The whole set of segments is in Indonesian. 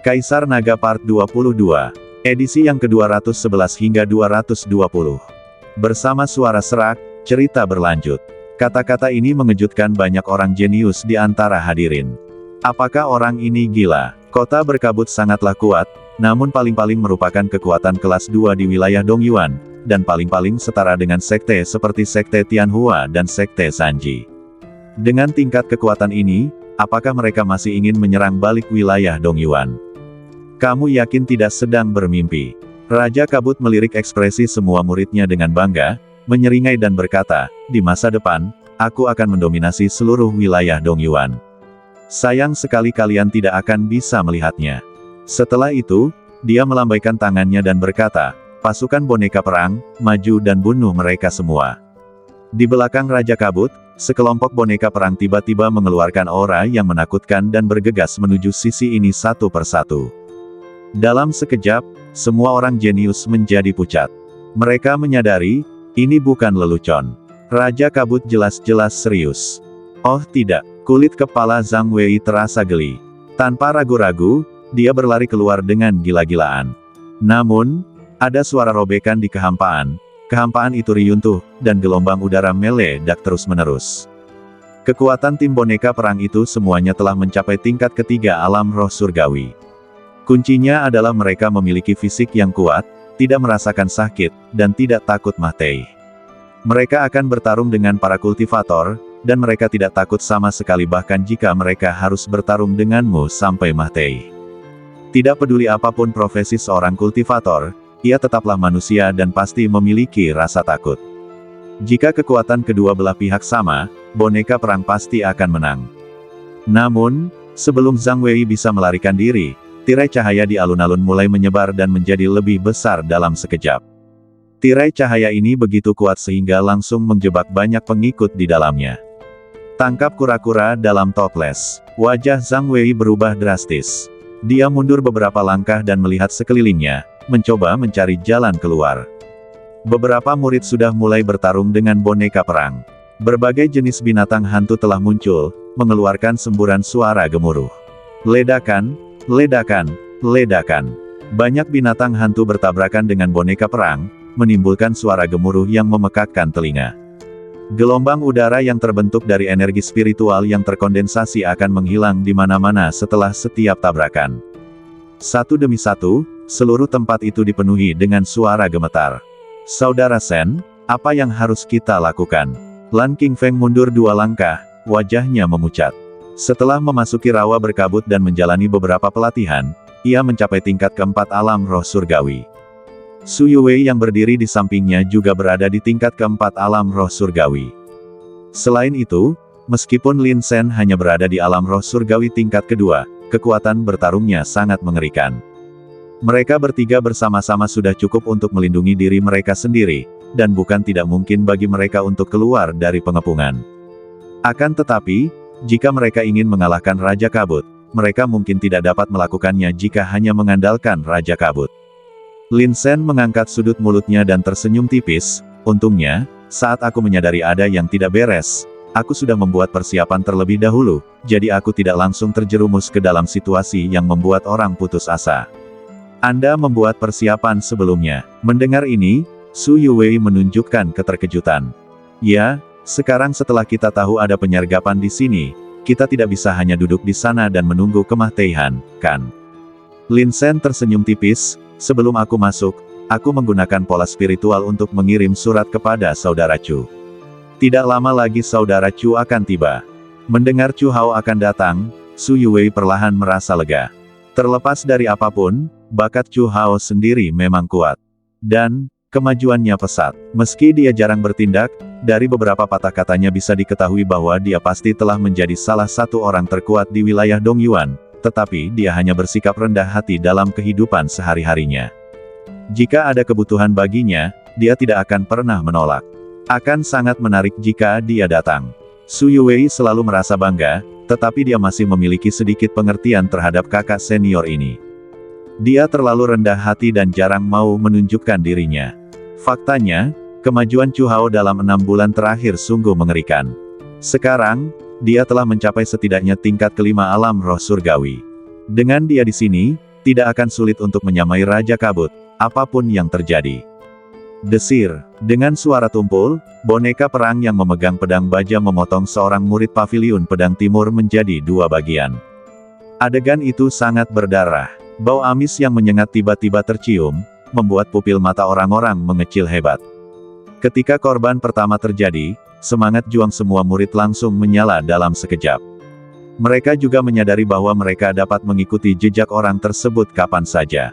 Kaisar Naga Part 22, edisi yang ke-211 hingga 220. Bersama suara serak, cerita berlanjut. Kata-kata ini mengejutkan banyak orang jenius di antara hadirin. Apakah orang ini gila? Kota berkabut sangatlah kuat, namun paling-paling merupakan kekuatan kelas 2 di wilayah Dongyuan, dan paling-paling setara dengan sekte seperti sekte Tianhua dan sekte Sanji. Dengan tingkat kekuatan ini, apakah mereka masih ingin menyerang balik wilayah Dongyuan? Kamu yakin tidak sedang bermimpi? Raja Kabut melirik ekspresi semua muridnya dengan bangga, menyeringai dan berkata, di masa depan, aku akan mendominasi seluruh wilayah Dongyuan. Sayang sekali kalian tidak akan bisa melihatnya. Setelah itu, dia melambaikan tangannya dan berkata, pasukan boneka perang, maju dan bunuh mereka semua. Di belakang Raja Kabut, sekelompok boneka perang tiba-tiba mengeluarkan aura yang menakutkan dan bergegas menuju sisi ini satu persatu. Dalam sekejap, semua orang jenius menjadi pucat. Mereka menyadari, ini bukan lelucon. Raja Kabut jelas-jelas serius. Oh tidak, kulit kepala Zhang Wei terasa geli. Tanpa ragu-ragu, dia berlari keluar dengan gila-gilaan. Namun, ada suara robekan di kehampaan. Kehampaan itu riuntuh, dan gelombang udara meledak terus-menerus. Kekuatan tim boneka perang itu semuanya telah mencapai tingkat ketiga alam roh surgawi. Kuncinya adalah mereka memiliki fisik yang kuat, tidak merasakan sakit, dan tidak takut mati. Mereka akan bertarung dengan para kultivator, dan mereka tidak takut sama sekali bahkan jika mereka harus bertarung denganmu sampai mati. Tidak peduli apapun profesi seorang kultivator, ia tetaplah manusia dan pasti memiliki rasa takut. Jika kekuatan kedua belah pihak sama, boneka perang pasti akan menang. Namun, sebelum Zhang Wei bisa melarikan diri, tirai cahaya di alun-alun mulai menyebar dan menjadi lebih besar dalam sekejap. Tirai cahaya ini begitu kuat sehingga langsung menjebak banyak pengikut di dalamnya. Tangkap kura-kura dalam toples. Wajah Zhang Wei berubah drastis. Dia mundur beberapa langkah dan melihat sekelilingnya, mencoba mencari jalan keluar. Beberapa murid sudah mulai bertarung dengan boneka perang. Berbagai jenis binatang hantu telah muncul, mengeluarkan semburan suara gemuruh. Ledakan, ledakan, ledakan. Banyak binatang hantu bertabrakan dengan boneka perang, menimbulkan suara gemuruh yang memekakkan telinga. Gelombang udara yang terbentuk dari energi spiritual yang terkondensasi akan menghilang di mana-mana setelah setiap tabrakan. Satu demi satu, seluruh tempat itu dipenuhi dengan suara gemetar. Saudara Sen, apa yang harus kita lakukan? Lan Qingfeng mundur 2 langkah, wajahnya memucat. Setelah memasuki rawa berkabut dan menjalani beberapa pelatihan, ia mencapai tingkat keempat alam roh surgawi. Su Yuwei yang berdiri di sampingnya juga berada di tingkat keempat alam roh surgawi. Selain itu, meskipun Lin Shen hanya berada di alam roh surgawi tingkat kedua, kekuatan bertarungnya sangat mengerikan. Mereka bertiga bersama-sama sudah cukup untuk melindungi diri mereka sendiri, dan bukan tidak mungkin bagi mereka untuk keluar dari pengepungan. Akan tetapi, jika mereka ingin mengalahkan Raja Kabut, mereka mungkin tidak dapat melakukannya jika hanya mengandalkan Raja Kabut. Lin Shen mengangkat sudut mulutnya dan tersenyum tipis, untungnya, saat aku menyadari ada yang tidak beres, aku sudah membuat persiapan terlebih dahulu, jadi aku tidak langsung terjerumus ke dalam situasi yang membuat orang putus asa. Anda membuat persiapan sebelumnya. Mendengar ini, Su Yuwei menunjukkan keterkejutan. Ya, sekarang setelah kita tahu ada penyergapan di sini, kita tidak bisa hanya duduk di sana dan menunggu kematian, kan? Lin Shen tersenyum tipis, sebelum aku masuk, aku menggunakan pola spiritual untuk mengirim surat kepada Saudara Chu. Tidak lama lagi Saudara Chu akan tiba. Mendengar Chu Hao akan datang, Su Yuwei perlahan merasa lega. Terlepas dari apapun, bakat Chu Hao sendiri memang kuat. Dan, kemajuannya pesat. Meski dia jarang bertindak, dari beberapa patah katanya bisa diketahui bahwa dia pasti telah menjadi salah satu orang terkuat di wilayah Dongyuan, tetapi dia hanya bersikap rendah hati dalam kehidupan sehari-harinya. Jika ada kebutuhan baginya, dia tidak akan pernah menolak. Akan sangat menarik jika dia datang. Su Yuwei selalu merasa bangga, tetapi dia masih memiliki sedikit pengertian terhadap kakak senior ini. Dia terlalu rendah hati dan jarang mau menunjukkan dirinya. Faktanya, kemajuan Chu Hao dalam 6 bulan terakhir sungguh mengerikan. Sekarang, dia telah mencapai setidaknya tingkat kelima alam roh surgawi. Dengan dia di sini, tidak akan sulit untuk menyamai Raja Kabut, apapun yang terjadi. Desir, dengan suara tumpul, boneka perang yang memegang pedang baja memotong seorang murid paviliun pedang timur menjadi dua bagian. Adegan itu sangat berdarah. Bau amis yang menyengat tiba-tiba tercium, membuat pupil mata orang-orang mengecil hebat. Ketika korban pertama terjadi, semangat juang semua murid langsung menyala dalam sekejap. Mereka juga menyadari bahwa mereka dapat mengikuti jejak orang tersebut kapan saja.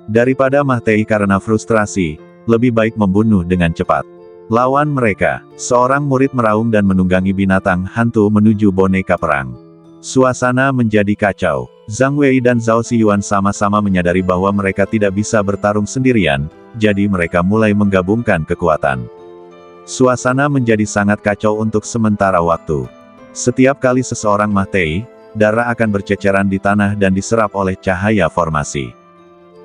Daripada mati karena frustrasi, lebih baik membunuh dengan cepat. Lawan mereka, seorang murid meraung dan menunggangi binatang hantu menuju boneka perang. Suasana menjadi kacau. Zhang Wei dan Zhao Xiyuan sama-sama menyadari bahwa mereka tidak bisa bertarung sendirian, jadi mereka mulai menggabungkan kekuatan. Suasana menjadi sangat kacau untuk sementara waktu. Setiap kali seseorang mati, darah akan berceceran di tanah dan diserap oleh cahaya formasi.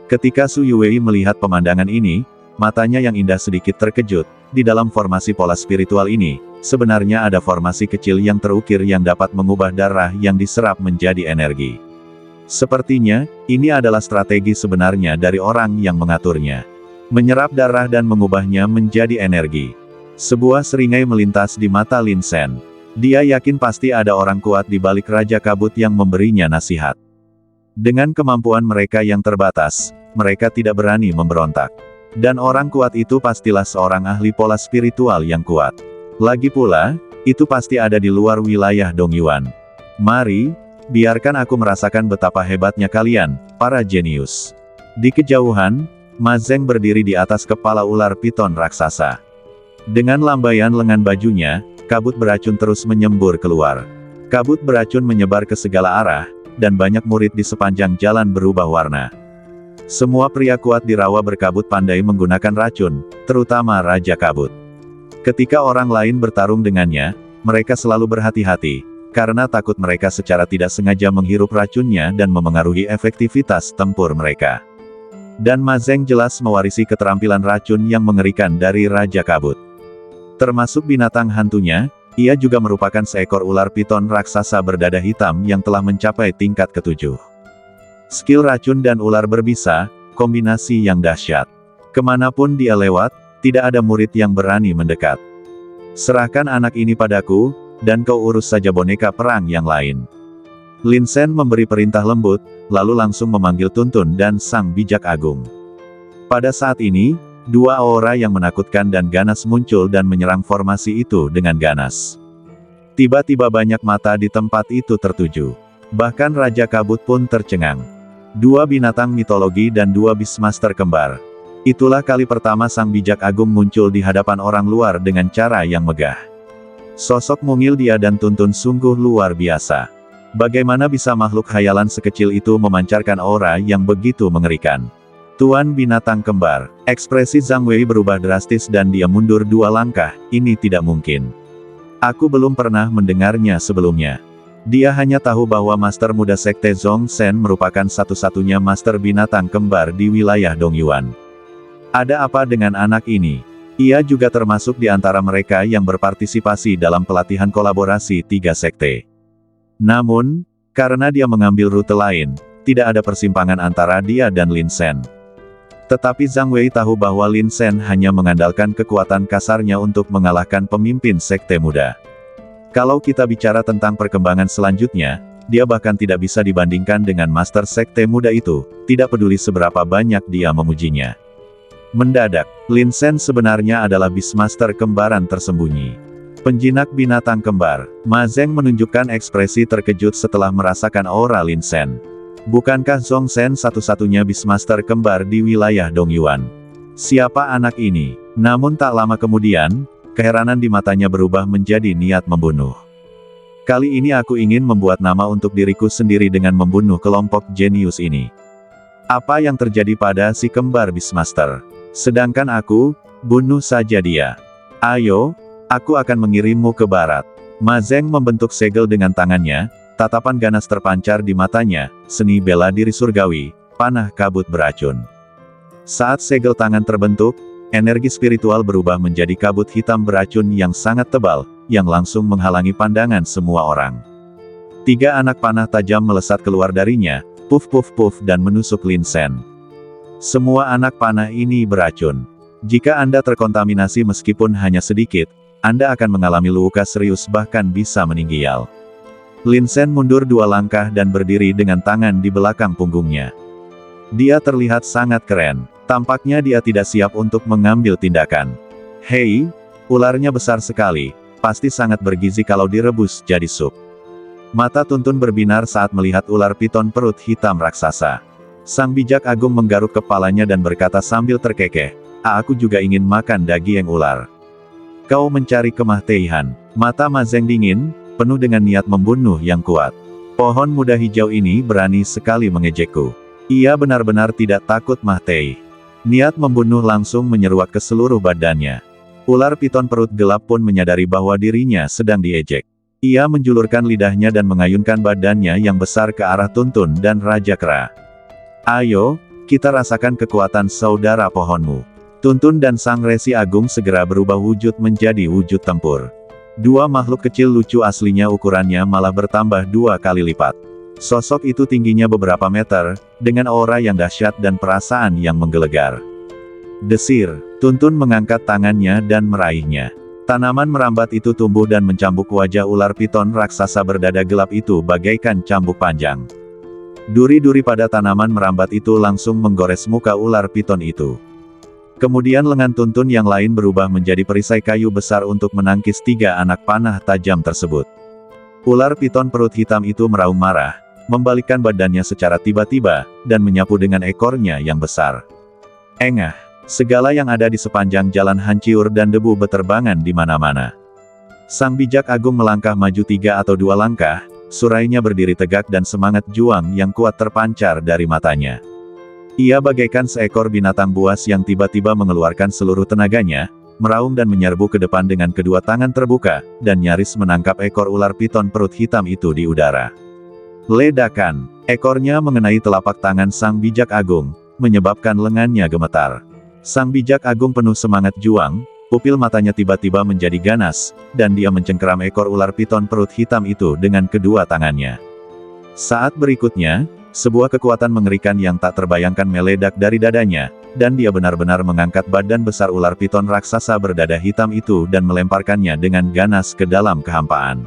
Ketika Su Yuwei melihat pemandangan ini, matanya yang indah sedikit terkejut. Di dalam formasi pola spiritual ini, sebenarnya ada formasi kecil yang terukir yang dapat mengubah darah yang diserap menjadi energi. Sepertinya, ini adalah strategi sebenarnya dari orang yang mengaturnya. Menyerap darah dan mengubahnya menjadi energi. Sebuah seringai melintas di mata Lin Shen. Dia yakin pasti ada orang kuat di balik Raja Kabut yang memberinya nasihat. Dengan kemampuan mereka yang terbatas, mereka tidak berani memberontak. Dan orang kuat itu pastilah seorang ahli pola spiritual yang kuat. Lagi pula, itu pasti ada di luar wilayah Dongyuan. Mari, biarkan aku merasakan betapa hebatnya kalian, para jenius. Di kejauhan, Ma Zeng berdiri di atas kepala ular piton raksasa. Dengan lambaian lengan bajunya, kabut beracun terus menyembur keluar. Kabut beracun menyebar ke segala arah, dan banyak murid di sepanjang jalan berubah warna. Semua pria kuat di rawa berkabut pandai menggunakan racun, terutama Raja Kabut. Ketika orang lain bertarung dengannya, mereka selalu berhati-hati, karena takut mereka secara tidak sengaja menghirup racunnya dan memengaruhi efektivitas tempur mereka. Dan Ma Zeng jelas mewarisi keterampilan racun yang mengerikan dari Raja Kabut. Termasuk binatang hantunya, ia juga merupakan seekor ular piton raksasa berdada hitam yang telah mencapai tingkat ke-7. Skill racun dan ular berbisa, kombinasi yang dahsyat. Kemanapun dia lewat, tidak ada murid yang berani mendekat. Serahkan anak ini padaku, dan kau urus saja boneka perang yang lain. Lin Shen memberi perintah lembut, lalu langsung memanggil Tuntun dan Sang Bijak Agung. Pada saat ini, dua aura yang menakutkan dan ganas muncul dan menyerang formasi itu dengan ganas. Tiba-tiba banyak mata di tempat itu tertuju. Bahkan Raja Kabut pun tercengang. Dua binatang mitologi dan dua Beastmaster kembar. Itulah kali pertama Sang Bijak Agung muncul di hadapan orang luar dengan cara yang megah. Sosok mungil dia dan Tuntun sungguh luar biasa. Bagaimana bisa makhluk khayalan sekecil itu memancarkan aura yang begitu mengerikan? Tuan binatang kembar, ekspresi Zhang Wei berubah drastis dan dia mundur dua langkah, ini tidak mungkin. Aku belum pernah mendengarnya sebelumnya. Dia hanya tahu bahwa Master Muda Sekte Zhongshen merupakan satu-satunya Master Binatang Kembar di wilayah Dongyuan. Ada apa dengan anak ini? Ia juga termasuk di antara mereka yang berpartisipasi dalam pelatihan kolaborasi tiga sekte. Namun, karena dia mengambil rute lain, tidak ada persimpangan antara dia dan Lin Shen. Tetapi Zhang Wei tahu bahwa Lin Shen hanya mengandalkan kekuatan kasarnya untuk mengalahkan pemimpin sekte muda. Kalau kita bicara tentang perkembangan selanjutnya, dia bahkan tidak bisa dibandingkan dengan Master Sekte Muda itu, tidak peduli seberapa banyak dia memujinya. Mendadak, Lin Shen sebenarnya adalah Beastmaster kembaran tersembunyi. Penjinak binatang kembar, Ma Zeng menunjukkan ekspresi terkejut setelah merasakan aura Lin Shen. Bukankah Zhongshen satu-satunya Beastmaster kembar di wilayah Dongyuan? Siapa anak ini? Namun tak lama kemudian, keheranan di matanya berubah menjadi niat membunuh. Kali ini aku ingin membuat nama untuk diriku sendiri dengan membunuh kelompok jenius ini. Apa yang terjadi pada si kembar Beastmaster? Sedangkan aku, bunuh saja dia. Ayo, aku akan mengirimmu ke barat. Ma Zeng membentuk segel dengan tangannya, tatapan ganas terpancar di matanya, seni bela diri surgawi, panah kabut beracun. Saat segel tangan terbentuk, energi spiritual berubah menjadi kabut hitam beracun yang sangat tebal, yang langsung menghalangi pandangan semua orang. Tiga anak panah tajam melesat keluar darinya, Puf puf puf dan menusuk Lin Sen. Semua anak panah ini beracun. Jika Anda terkontaminasi meskipun hanya sedikit, Anda akan mengalami luka serius bahkan bisa meninggal. Lin Sen mundur 2 langkah dan berdiri dengan tangan di belakang punggungnya. Dia terlihat sangat keren. Tampaknya dia tidak siap untuk mengambil tindakan. Hei, ularnya besar sekali, pasti sangat bergizi kalau direbus jadi sup. Mata Tuntun berbinar saat melihat ular piton perut hitam raksasa. Sang bijak agung menggaruk kepalanya dan berkata sambil terkekeh, aku juga ingin makan daging ular. Kau mencari kematian. Mata Ma Zeng dingin, penuh dengan niat membunuh yang kuat. Pohon muda hijau ini berani sekali mengejekku. Ia benar-benar tidak takut mati. Niat membunuh langsung menyeruak ke seluruh badannya. Ular piton perut gelap pun menyadari bahwa dirinya sedang diejek. Ia menjulurkan lidahnya dan mengayunkan badannya yang besar ke arah Tuntun dan Raja Kera. Ayo, kita rasakan kekuatan saudara pohonmu. Tuntun dan Sang Resi Agung segera berubah wujud menjadi wujud tempur. 2 makhluk kecil lucu aslinya ukurannya malah bertambah 2 kali lipat. Sosok itu tingginya beberapa meter, dengan aura yang dahsyat dan perasaan yang menggelegar. Desir, Tuntun mengangkat tangannya dan meraihnya. Tanaman merambat itu tumbuh dan mencambuk wajah ular piton raksasa berdada gelap itu bagaikan cambuk panjang. Duri-duri pada tanaman merambat itu langsung menggores muka ular piton itu. Kemudian lengan Tuntun yang lain berubah menjadi perisai kayu besar untuk menangkis 3 anak panah tajam tersebut. Ular piton perut hitam itu meraung marah, membalikkan badannya secara tiba-tiba, dan menyapu dengan ekornya yang besar. Engah, segala yang ada di sepanjang jalan hancur dan debu beterbangan di mana-mana. Sang bijak agung melangkah maju 3 atau 2 langkah, surainya berdiri tegak dan semangat juang yang kuat terpancar dari matanya. Ia bagaikan seekor binatang buas yang tiba-tiba mengeluarkan seluruh tenaganya, meraung dan menyerbu ke depan dengan kedua tangan terbuka, dan nyaris menangkap ekor ular piton perut hitam itu di udara. Ledakan, ekornya mengenai telapak tangan sang bijak agung, menyebabkan lengannya gemetar. Sang bijak agung penuh semangat juang, pupil matanya tiba-tiba menjadi ganas, dan dia mencengkeram ekor ular piton perut hitam itu dengan kedua tangannya. Saat berikutnya, sebuah kekuatan mengerikan yang tak terbayangkan meledak dari dadanya, dan dia benar-benar mengangkat badan besar ular piton raksasa berdada hitam itu dan melemparkannya dengan ganas ke dalam kehampaan.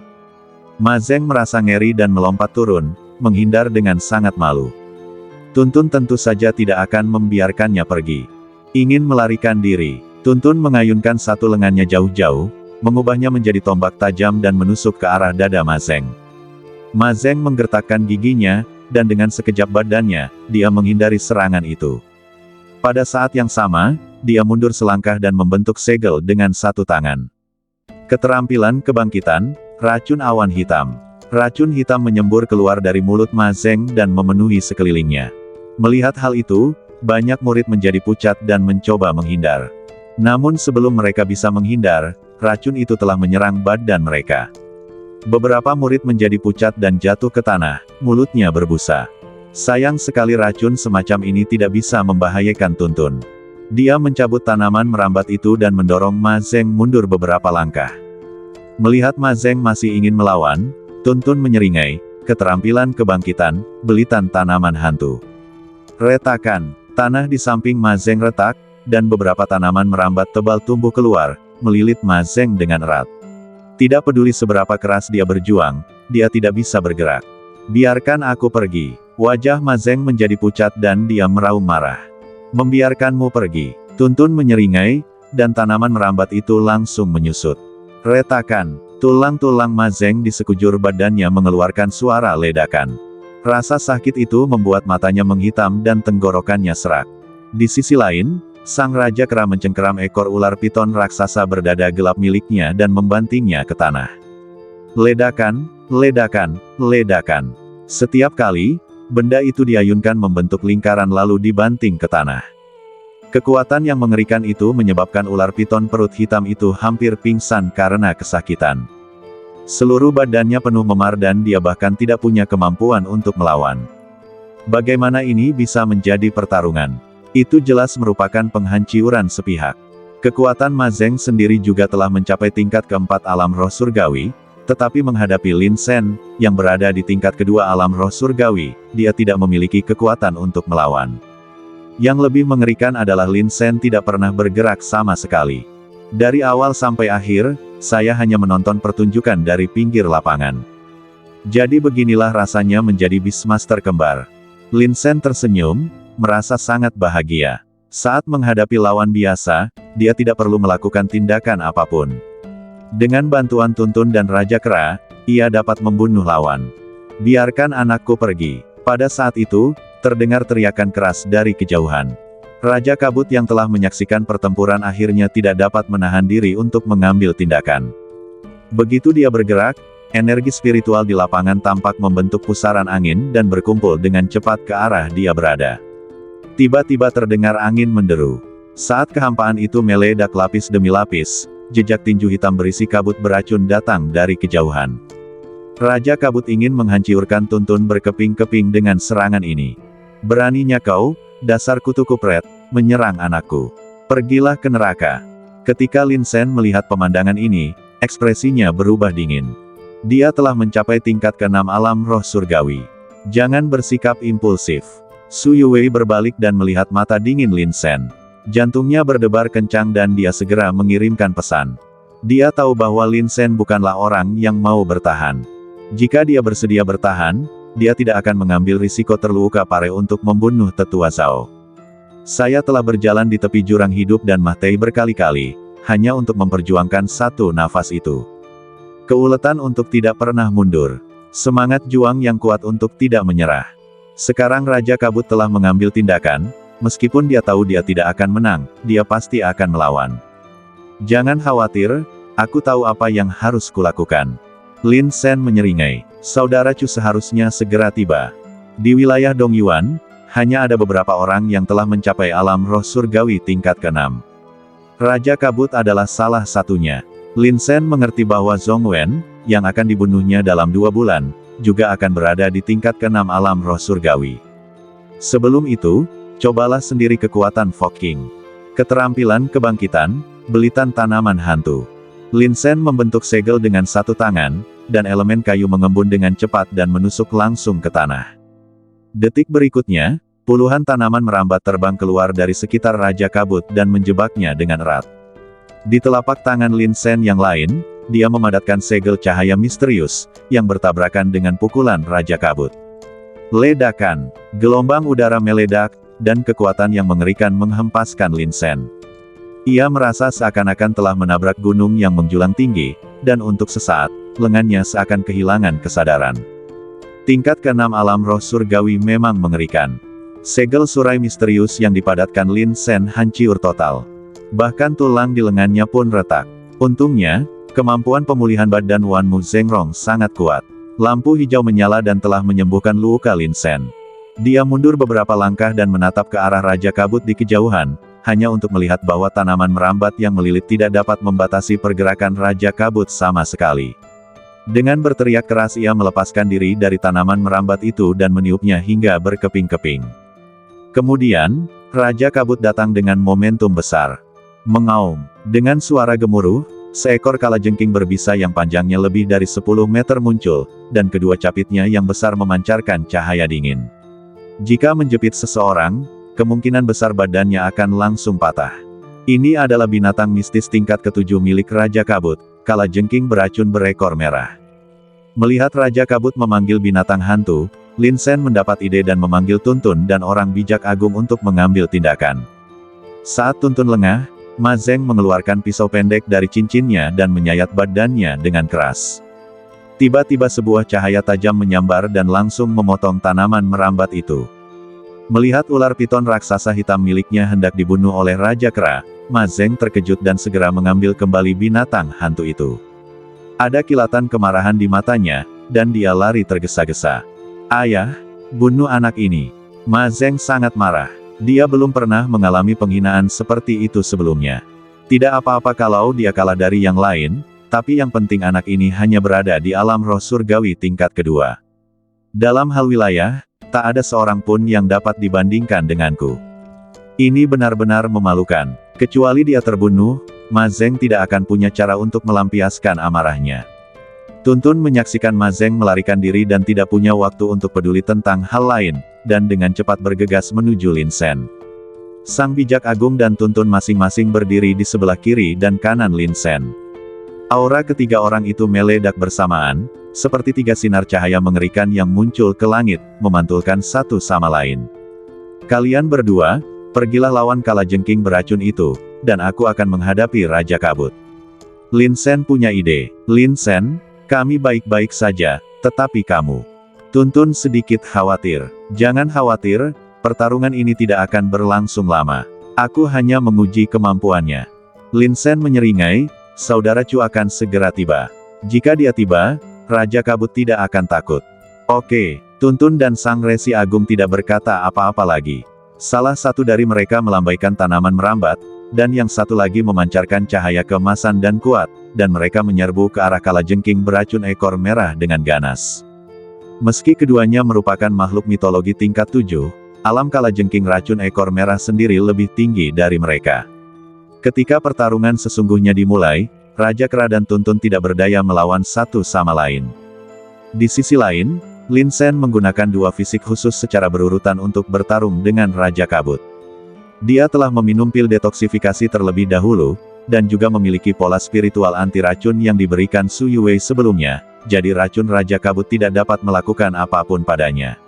Ma Zeng merasa ngeri dan melompat turun, menghindar dengan sangat malu. Tuntun tentu saja tidak akan membiarkannya pergi. Ingin melarikan diri. Tuntun mengayunkan satu lengannya jauh-jauh, mengubahnya menjadi tombak tajam dan menusuk ke arah dada Ma Zeng. Ma Zeng menggertakkan giginya, dan dengan sekejap badannya, dia menghindari serangan itu. Pada saat yang sama, dia mundur selangkah dan membentuk segel dengan satu tangan. Keterampilan kebangkitan, racun awan hitam. Racun hitam menyembur keluar dari mulut Ma Zeng dan memenuhi sekelilingnya. Melihat hal itu, banyak murid menjadi pucat dan mencoba menghindar. Namun sebelum mereka bisa menghindar, racun itu telah menyerang badan mereka. Beberapa murid menjadi pucat dan jatuh ke tanah, mulutnya berbusa. Sayang sekali racun semacam ini tidak bisa membahayakan Tuntun. Dia mencabut tanaman merambat itu dan mendorong Ma Zeng mundur beberapa langkah. Melihat Ma Zeng masih ingin melawan, Tuntun menyeringai, keterampilan kebangkitan, belitan tanaman hantu. Retakan, tanah di samping Ma Zeng retak, dan beberapa tanaman merambat tebal tumbuh keluar, melilit Ma Zeng dengan erat. Tidak peduli seberapa keras dia berjuang, dia tidak bisa bergerak. Biarkan aku pergi. Wajah Ma Zeng menjadi pucat dan dia meraung marah. Membiarkanmu pergi. Tuntun menyeringai, dan tanaman merambat itu langsung menyusut. Retakan, tulang-tulang Ma Zeng di sekujur badannya mengeluarkan suara ledakan. Rasa sakit itu membuat matanya menghitam dan tenggorokannya serak. Di sisi lain, Sang Raja Kera mencengkeram ekor ular piton raksasa berdada gelap miliknya dan membantingnya ke tanah. Ledakan, ledakan, ledakan. Setiap kali, benda itu diayunkan membentuk lingkaran lalu dibanting ke tanah. Kekuatan yang mengerikan itu menyebabkan ular piton perut hitam itu hampir pingsan karena kesakitan. Seluruh badannya penuh memar dan dia bahkan tidak punya kemampuan untuk melawan. Bagaimana ini bisa menjadi pertarungan? Itu jelas merupakan penghancuran sepihak. Kekuatan Ma Zeng sendiri juga telah mencapai tingkat keempat alam roh surgawi, Tetapi menghadapi Lin Sen, yang berada di tingkat kedua alam roh surgawi, dia tidak memiliki kekuatan untuk melawan. Yang lebih mengerikan adalah Lin Sen tidak pernah bergerak sama sekali. Dari awal sampai akhir, saya hanya menonton pertunjukan dari pinggir lapangan. Jadi beginilah rasanya menjadi Beastmaster kembar. Lin Sen tersenyum, merasa sangat bahagia. Saat menghadapi lawan biasa, dia tidak perlu melakukan tindakan apapun. Dengan bantuan Tuntun dan Raja Kera, ia dapat membunuh lawan. Biarkan anakku pergi. Pada saat itu, terdengar teriakan keras dari kejauhan. Raja Kabut yang telah menyaksikan pertempuran akhirnya tidak dapat menahan diri untuk mengambil tindakan. Begitu dia bergerak, energi spiritual di lapangan tampak membentuk pusaran angin dan berkumpul dengan cepat ke arah dia berada. Tiba-tiba terdengar angin menderu. Saat kehampaan itu meledak lapis demi lapis, jejak tinju hitam berisi kabut beracun datang dari kejauhan. Raja Kabut ingin menghancurkan Tuntun berkeping-keping dengan serangan ini. Beraninya kau, dasar kutu kupret, menyerang anakku. Pergilah ke neraka. Ketika Lin Sen melihat pemandangan ini, ekspresinya berubah dingin. Dia telah mencapai tingkat ke-6 alam roh surgawi. Jangan bersikap impulsif. Su Yuwei berbalik dan melihat mata dingin Lin Sen. Jantungnya berdebar kencang dan dia segera mengirimkan pesan. Dia tahu bahwa Lin Sen bukanlah orang yang mau bertahan. Jika dia bersedia bertahan, dia tidak akan mengambil risiko terluka parah untuk membunuh tetua Zhao. Saya telah berjalan di tepi jurang hidup dan mati berkali-kali, hanya untuk memperjuangkan satu nafas itu. Keuletan untuk tidak pernah mundur. Semangat juang yang kuat untuk tidak menyerah. Sekarang Raja Kabut telah mengambil tindakan. Meskipun dia tahu dia tidak akan menang, dia pasti akan melawan. Jangan khawatir, aku tahu apa yang harus kulakukan. Lin Sen menyeringai. Saudara Chu seharusnya segera tiba. Di wilayah Dongyuan, hanya ada beberapa orang yang telah mencapai alam roh surgawi tingkat ke-6. Raja Kabut adalah salah satunya. Lin Sen mengerti bahwa Zhong Wen, yang akan dibunuhnya dalam 2 bulan, juga akan berada di tingkat ke-6 alam roh surgawi. Sebelum itu, cobalah sendiri kekuatan Fog King. Keterampilan kebangkitan, belitan tanaman hantu. Lin Sen membentuk segel dengan satu tangan, dan elemen kayu mengembun dengan cepat dan menusuk langsung ke tanah. Detik berikutnya, puluhan tanaman merambat terbang keluar dari sekitar Raja Kabut dan menjebaknya dengan erat. Di telapak tangan Lin Sen yang lain, dia memadatkan segel cahaya misterius, yang bertabrakan dengan pukulan Raja Kabut. Ledakan, gelombang udara meledak, dan kekuatan yang mengerikan menghempaskan Lin Sen. Ia merasa seakan-akan telah menabrak gunung yang menjulang tinggi, dan untuk sesaat, lengannya seakan kehilangan kesadaran. Tingkat ke-6 alam roh surgawi memang mengerikan. Segel surai misterius yang dipadatkan Lin Sen hancur total. Bahkan tulang di lengannya pun retak. Untungnya, kemampuan pemulihan badan Wan Mu Zhengrong sangat kuat. Lampu hijau menyala dan telah menyembuhkan luka Lin Sen. Dia mundur beberapa langkah dan menatap ke arah Raja Kabut di kejauhan, hanya untuk melihat bahwa tanaman merambat yang melilit tidak dapat membatasi pergerakan Raja Kabut sama sekali. Dengan berteriak keras ia melepaskan diri dari tanaman merambat itu dan meniupnya hingga berkeping-keping. Kemudian, Raja Kabut datang dengan momentum besar. Mengaum. Dengan suara gemuruh, seekor kalajengking berbisa yang panjangnya lebih dari 10 meter muncul, dan kedua capitnya yang besar memancarkan cahaya dingin. Jika menjepit seseorang, kemungkinan besar badannya akan langsung patah. Ini adalah binatang mistis tingkat ke-7 milik Raja Kabut, kalajengking beracun berekor merah. Melihat Raja Kabut memanggil binatang hantu, Lin Sen mendapat ide dan memanggil Tuntun dan orang bijak agung untuk mengambil tindakan. Saat Tuntun lengah, Ma Zeng mengeluarkan pisau pendek dari cincinnya dan menyayat badannya dengan keras. Tiba-tiba sebuah cahaya tajam menyambar dan langsung memotong tanaman merambat itu. Melihat ular piton raksasa hitam miliknya hendak dibunuh oleh Raja Kera, Ma Zeng terkejut dan segera mengambil kembali binatang hantu itu. Ada kilatan kemarahan di matanya, dan dia lari tergesa-gesa. Ayah, bunuh anak ini. Ma Zeng sangat marah. Dia belum pernah mengalami penghinaan seperti itu sebelumnya. Tidak apa-apa kalau dia kalah dari yang lain, tapi yang penting anak ini hanya berada di alam roh surgawi tingkat kedua. Dalam hal wilayah, tak ada seorang pun yang dapat dibandingkan denganku. Ini benar-benar memalukan. Kecuali dia terbunuh, Ma Zeng tidak akan punya cara untuk melampiaskan amarahnya. Tuntun menyaksikan Ma Zeng melarikan diri dan tidak punya waktu untuk peduli tentang hal lain, dan dengan cepat bergegas menuju Lin Sen. Sang bijak agung dan Tuntun masing-masing berdiri di sebelah kiri dan kanan Lin Sen. Aura ketiga orang itu meledak bersamaan, seperti tiga sinar cahaya mengerikan yang muncul ke langit, memantulkan satu sama lain. Kalian berdua, pergilah lawan kalajengking beracun itu, dan aku akan menghadapi Raja Kabut. Lin Sen punya ide. Lin Sen, kami baik-baik saja, tetapi kamu. Tuntun sedikit khawatir. Jangan khawatir, pertarungan ini tidak akan berlangsung lama. Aku hanya menguji kemampuannya. Lin Sen menyeringai, saudara Chu akan segera tiba. Jika dia tiba, Raja Kabut tidak akan takut. Oke, Tuntun dan Sang Resi Agung tidak berkata apa-apa lagi. Salah satu dari mereka melambaikan tanaman merambat, dan yang satu lagi memancarkan cahaya keemasan dan kuat, dan mereka menyerbu ke arah kalajengking beracun ekor merah dengan ganas. Meski keduanya merupakan makhluk mitologi tingkat 7, alam kalajengking racun ekor merah sendiri lebih tinggi dari mereka. Ketika pertarungan sesungguhnya dimulai, Raja Kera dan Tuntun tidak berdaya melawan satu sama lain. Di sisi lain, Lin Sen menggunakan dua fisik khusus secara berurutan untuk bertarung dengan Raja Kabut. Dia telah meminum pil detoksifikasi terlebih dahulu, dan juga memiliki pola spiritual anti-racun yang diberikan Su Yuwei sebelumnya, jadi racun Raja Kabut tidak dapat melakukan apapun padanya.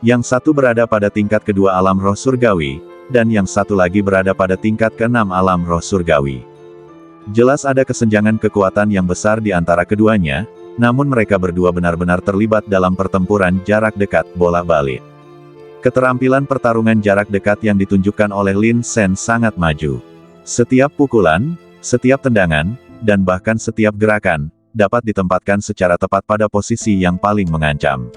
Yang satu berada pada tingkat kedua alam roh surgawi, dan yang satu lagi berada pada tingkat keenam alam roh surgawi. Jelas ada kesenjangan kekuatan yang besar di antara keduanya, namun mereka berdua benar-benar terlibat dalam pertempuran jarak dekat bolak-balik. Keterampilan pertarungan jarak dekat yang ditunjukkan oleh Lin Sen sangat maju. Setiap pukulan, setiap tendangan, dan bahkan setiap gerakan, dapat ditempatkan secara tepat pada posisi yang paling mengancam.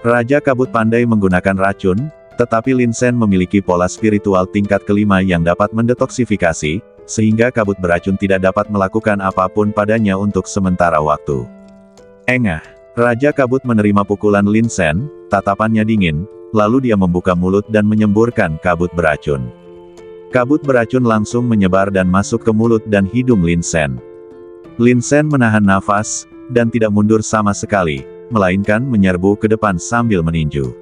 Raja Kabut pandai menggunakan racun, tetapi Lin Sen memiliki pola spiritual tingkat kelima yang dapat mendetoksifikasi, sehingga kabut beracun tidak dapat melakukan apapun padanya untuk sementara waktu. Engah, Raja Kabut menerima pukulan Lin Sen, tatapannya dingin, lalu dia membuka mulut dan menyemburkan kabut beracun. Kabut beracun langsung menyebar dan masuk ke mulut dan hidung Lin Sen. Lin Sen menahan nafas, dan tidak mundur sama sekali, melainkan menyerbu ke depan sambil meninju.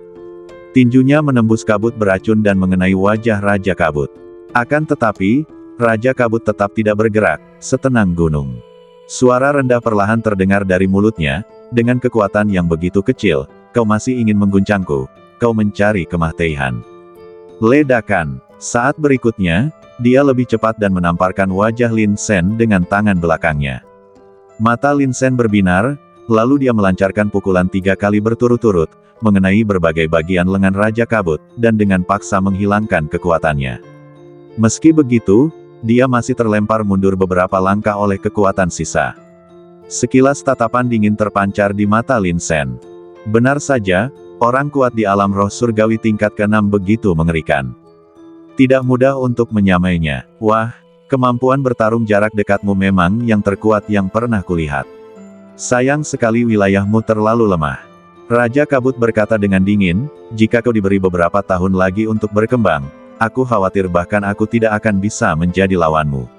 Tinjunya menembus kabut beracun dan mengenai wajah Raja Kabut. Akan tetapi, Raja Kabut tetap tidak bergerak, setenang gunung. Suara rendah perlahan terdengar dari mulutnya, dengan kekuatan yang begitu kecil, kau masih ingin mengguncangku, kau mencari kematian. Ledakan. Saat berikutnya, dia lebih cepat dan menamparkan wajah Lin Sen dengan tangan belakangnya. Mata Lin Sen berbinar, lalu dia melancarkan pukulan 3 kali berturut-turut, mengenai berbagai bagian lengan Raja Kabut, dan dengan paksa menghilangkan kekuatannya. Meski begitu, dia masih terlempar mundur beberapa langkah oleh kekuatan sisa. Sekilas tatapan dingin terpancar di mata Lin Sen. Benar saja, orang kuat di alam roh surgawi tingkat ke-6 begitu mengerikan. Tidak mudah untuk menyamainya. Wah, kemampuan bertarung jarak dekatmu memang yang terkuat yang pernah kulihat. Sayang sekali wilayahmu terlalu lemah. Raja Kabut berkata dengan dingin, jika kau diberi beberapa tahun lagi untuk berkembang, aku khawatir bahkan aku tidak akan bisa menjadi lawanmu.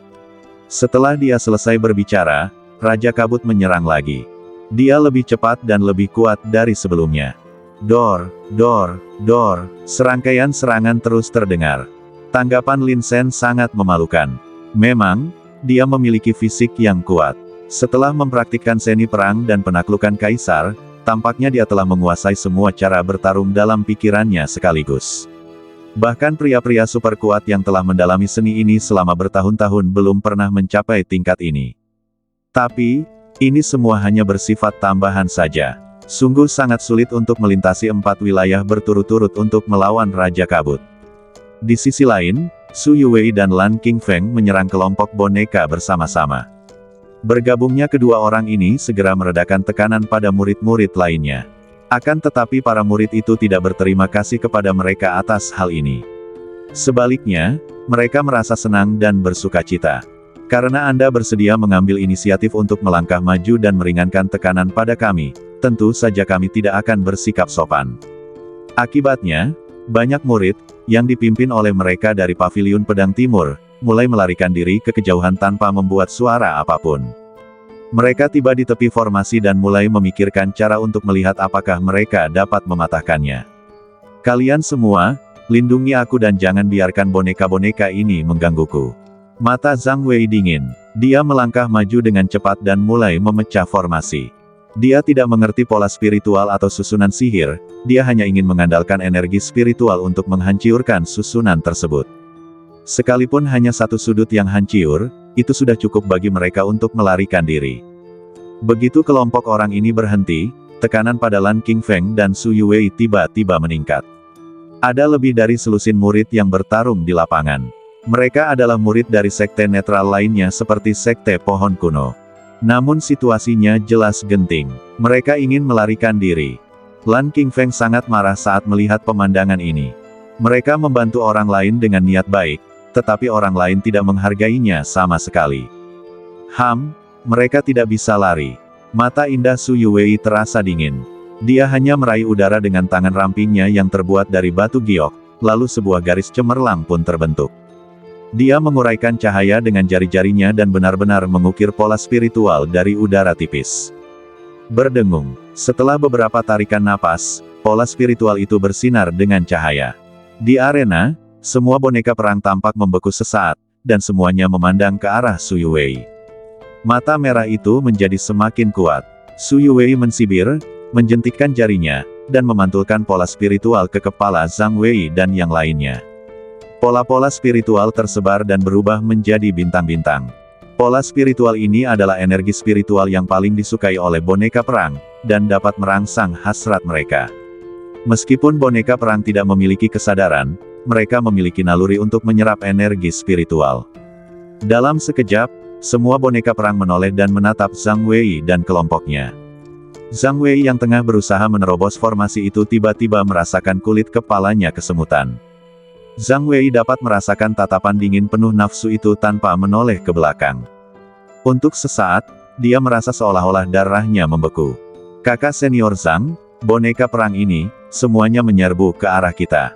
Setelah dia selesai berbicara, Raja Kabut menyerang lagi. Dia lebih cepat dan lebih kuat dari sebelumnya. Dor, dor, dor, serangkaian serangan terus terdengar. Tanggapan Lin Sen sangat memalukan. Memang, dia memiliki fisik yang kuat. Setelah mempraktikkan seni perang dan penaklukan kaisar, tampaknya dia telah menguasai semua cara bertarung dalam pikirannya sekaligus. Bahkan pria-pria super kuat yang telah mendalami seni ini selama bertahun-tahun belum pernah mencapai tingkat ini. Tapi, ini semua hanya bersifat tambahan saja. Sungguh sangat sulit untuk melintasi 4 wilayah berturut-turut untuk melawan Raja Kabut. Di sisi lain, Su Yuwei dan Lan Qingfeng menyerang kelompok boneka bersama-sama. Bergabungnya kedua orang ini segera meredakan tekanan pada murid-murid lainnya. Akan tetapi para murid itu tidak berterima kasih kepada mereka atas hal ini. Sebaliknya, mereka merasa senang dan bersukacita. Karena Anda bersedia mengambil inisiatif untuk melangkah maju dan meringankan tekanan pada kami, tentu saja kami tidak akan bersikap sopan. Akibatnya, banyak murid, yang dipimpin oleh mereka dari Paviliun Pedang Timur, mulai melarikan diri ke kejauhan tanpa membuat suara apapun. Mereka tiba di tepi formasi dan mulai memikirkan cara untuk melihat apakah mereka dapat mematahkannya. Kalian semua, lindungi aku dan jangan biarkan boneka-boneka ini menggangguku. Mata Zhang Wei dingin. Dia melangkah maju dengan cepat dan mulai memecah formasi. Dia tidak mengerti pola spiritual atau susunan sihir, dia hanya ingin mengandalkan energi spiritual untuk menghancurkan susunan tersebut. Sekalipun hanya satu sudut yang hancur, itu sudah cukup bagi mereka untuk melarikan diri. Begitu kelompok orang ini berhenti, tekanan pada Lan Qingfeng dan Su Yuwei tiba-tiba meningkat. Ada lebih dari selusin murid yang bertarung di lapangan. Mereka adalah murid dari sekte netral lainnya seperti sekte pohon kuno. Namun situasinya jelas genting. Mereka ingin melarikan diri. Lan Qingfeng sangat marah saat melihat pemandangan ini. Mereka membantu orang lain dengan niat baik, tetapi orang lain tidak menghargainya sama sekali. Mereka tidak bisa lari. Mata indah Su Yuwei terasa dingin. Dia hanya meraih udara dengan tangan rampingnya yang terbuat dari batu giok, lalu sebuah garis cemerlang pun terbentuk. Dia menguraikan cahaya dengan jari-jarinya dan benar-benar mengukir pola spiritual dari udara tipis. Berdengung. Setelah beberapa tarikan napas, pola spiritual itu bersinar dengan cahaya. Di arena, semua boneka perang tampak membeku sesaat, dan semuanya memandang ke arah Su Yuwei. Mata merah itu menjadi semakin kuat. Su Yuwei mensibir, menjentikkan jarinya, dan memantulkan pola spiritual ke kepala Zhang Wei dan yang lainnya. Pola-pola spiritual tersebar dan berubah menjadi bintang-bintang. Pola spiritual ini adalah energi spiritual yang paling disukai oleh boneka perang, dan dapat merangsang hasrat mereka. Meskipun boneka perang tidak memiliki kesadaran, mereka memiliki naluri untuk menyerap energi spiritual. Dalam sekejap, semua boneka perang menoleh dan menatap Zhang Wei dan kelompoknya. Zhang Wei yang tengah berusaha menerobos formasi itu tiba-tiba merasakan kulit kepalanya kesemutan. Zhang Wei dapat merasakan tatapan dingin penuh nafsu itu tanpa menoleh ke belakang. Untuk sesaat, dia merasa seolah-olah darahnya membeku. Kakak senior Zhang, boneka perang ini, semuanya menyerbu ke arah kita.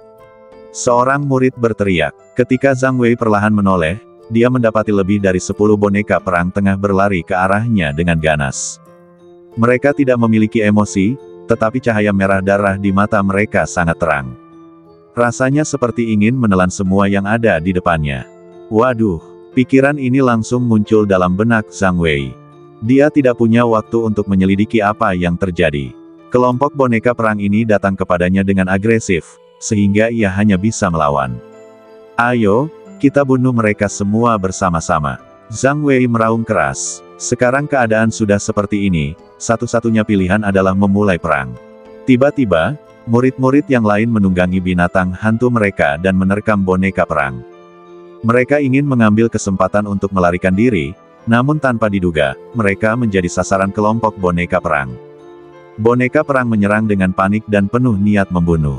Seorang murid berteriak. Ketika Zhang Wei perlahan menoleh, dia mendapati lebih dari 10 boneka perang tengah berlari ke arahnya dengan ganas. Mereka tidak memiliki emosi, tetapi cahaya merah darah di mata mereka sangat terang. Rasanya seperti ingin menelan semua yang ada di depannya. Waduh, pikiran ini langsung muncul dalam benak Zhang Wei. Dia tidak punya waktu untuk menyelidiki apa yang terjadi. Kelompok boneka perang ini datang kepadanya dengan agresif, sehingga ia hanya bisa melawan. Ayo, kita bunuh mereka semua bersama-sama. Zhang Wei meraung keras. Sekarang keadaan sudah seperti ini, satu-satunya pilihan adalah memulai perang. Tiba-tiba, murid-murid yang lain menunggangi binatang hantu mereka dan menerkam boneka perang. Mereka ingin mengambil kesempatan untuk melarikan diri, namun tanpa diduga, mereka menjadi sasaran kelompok boneka perang. Boneka perang menyerang dengan panik dan penuh niat membunuh.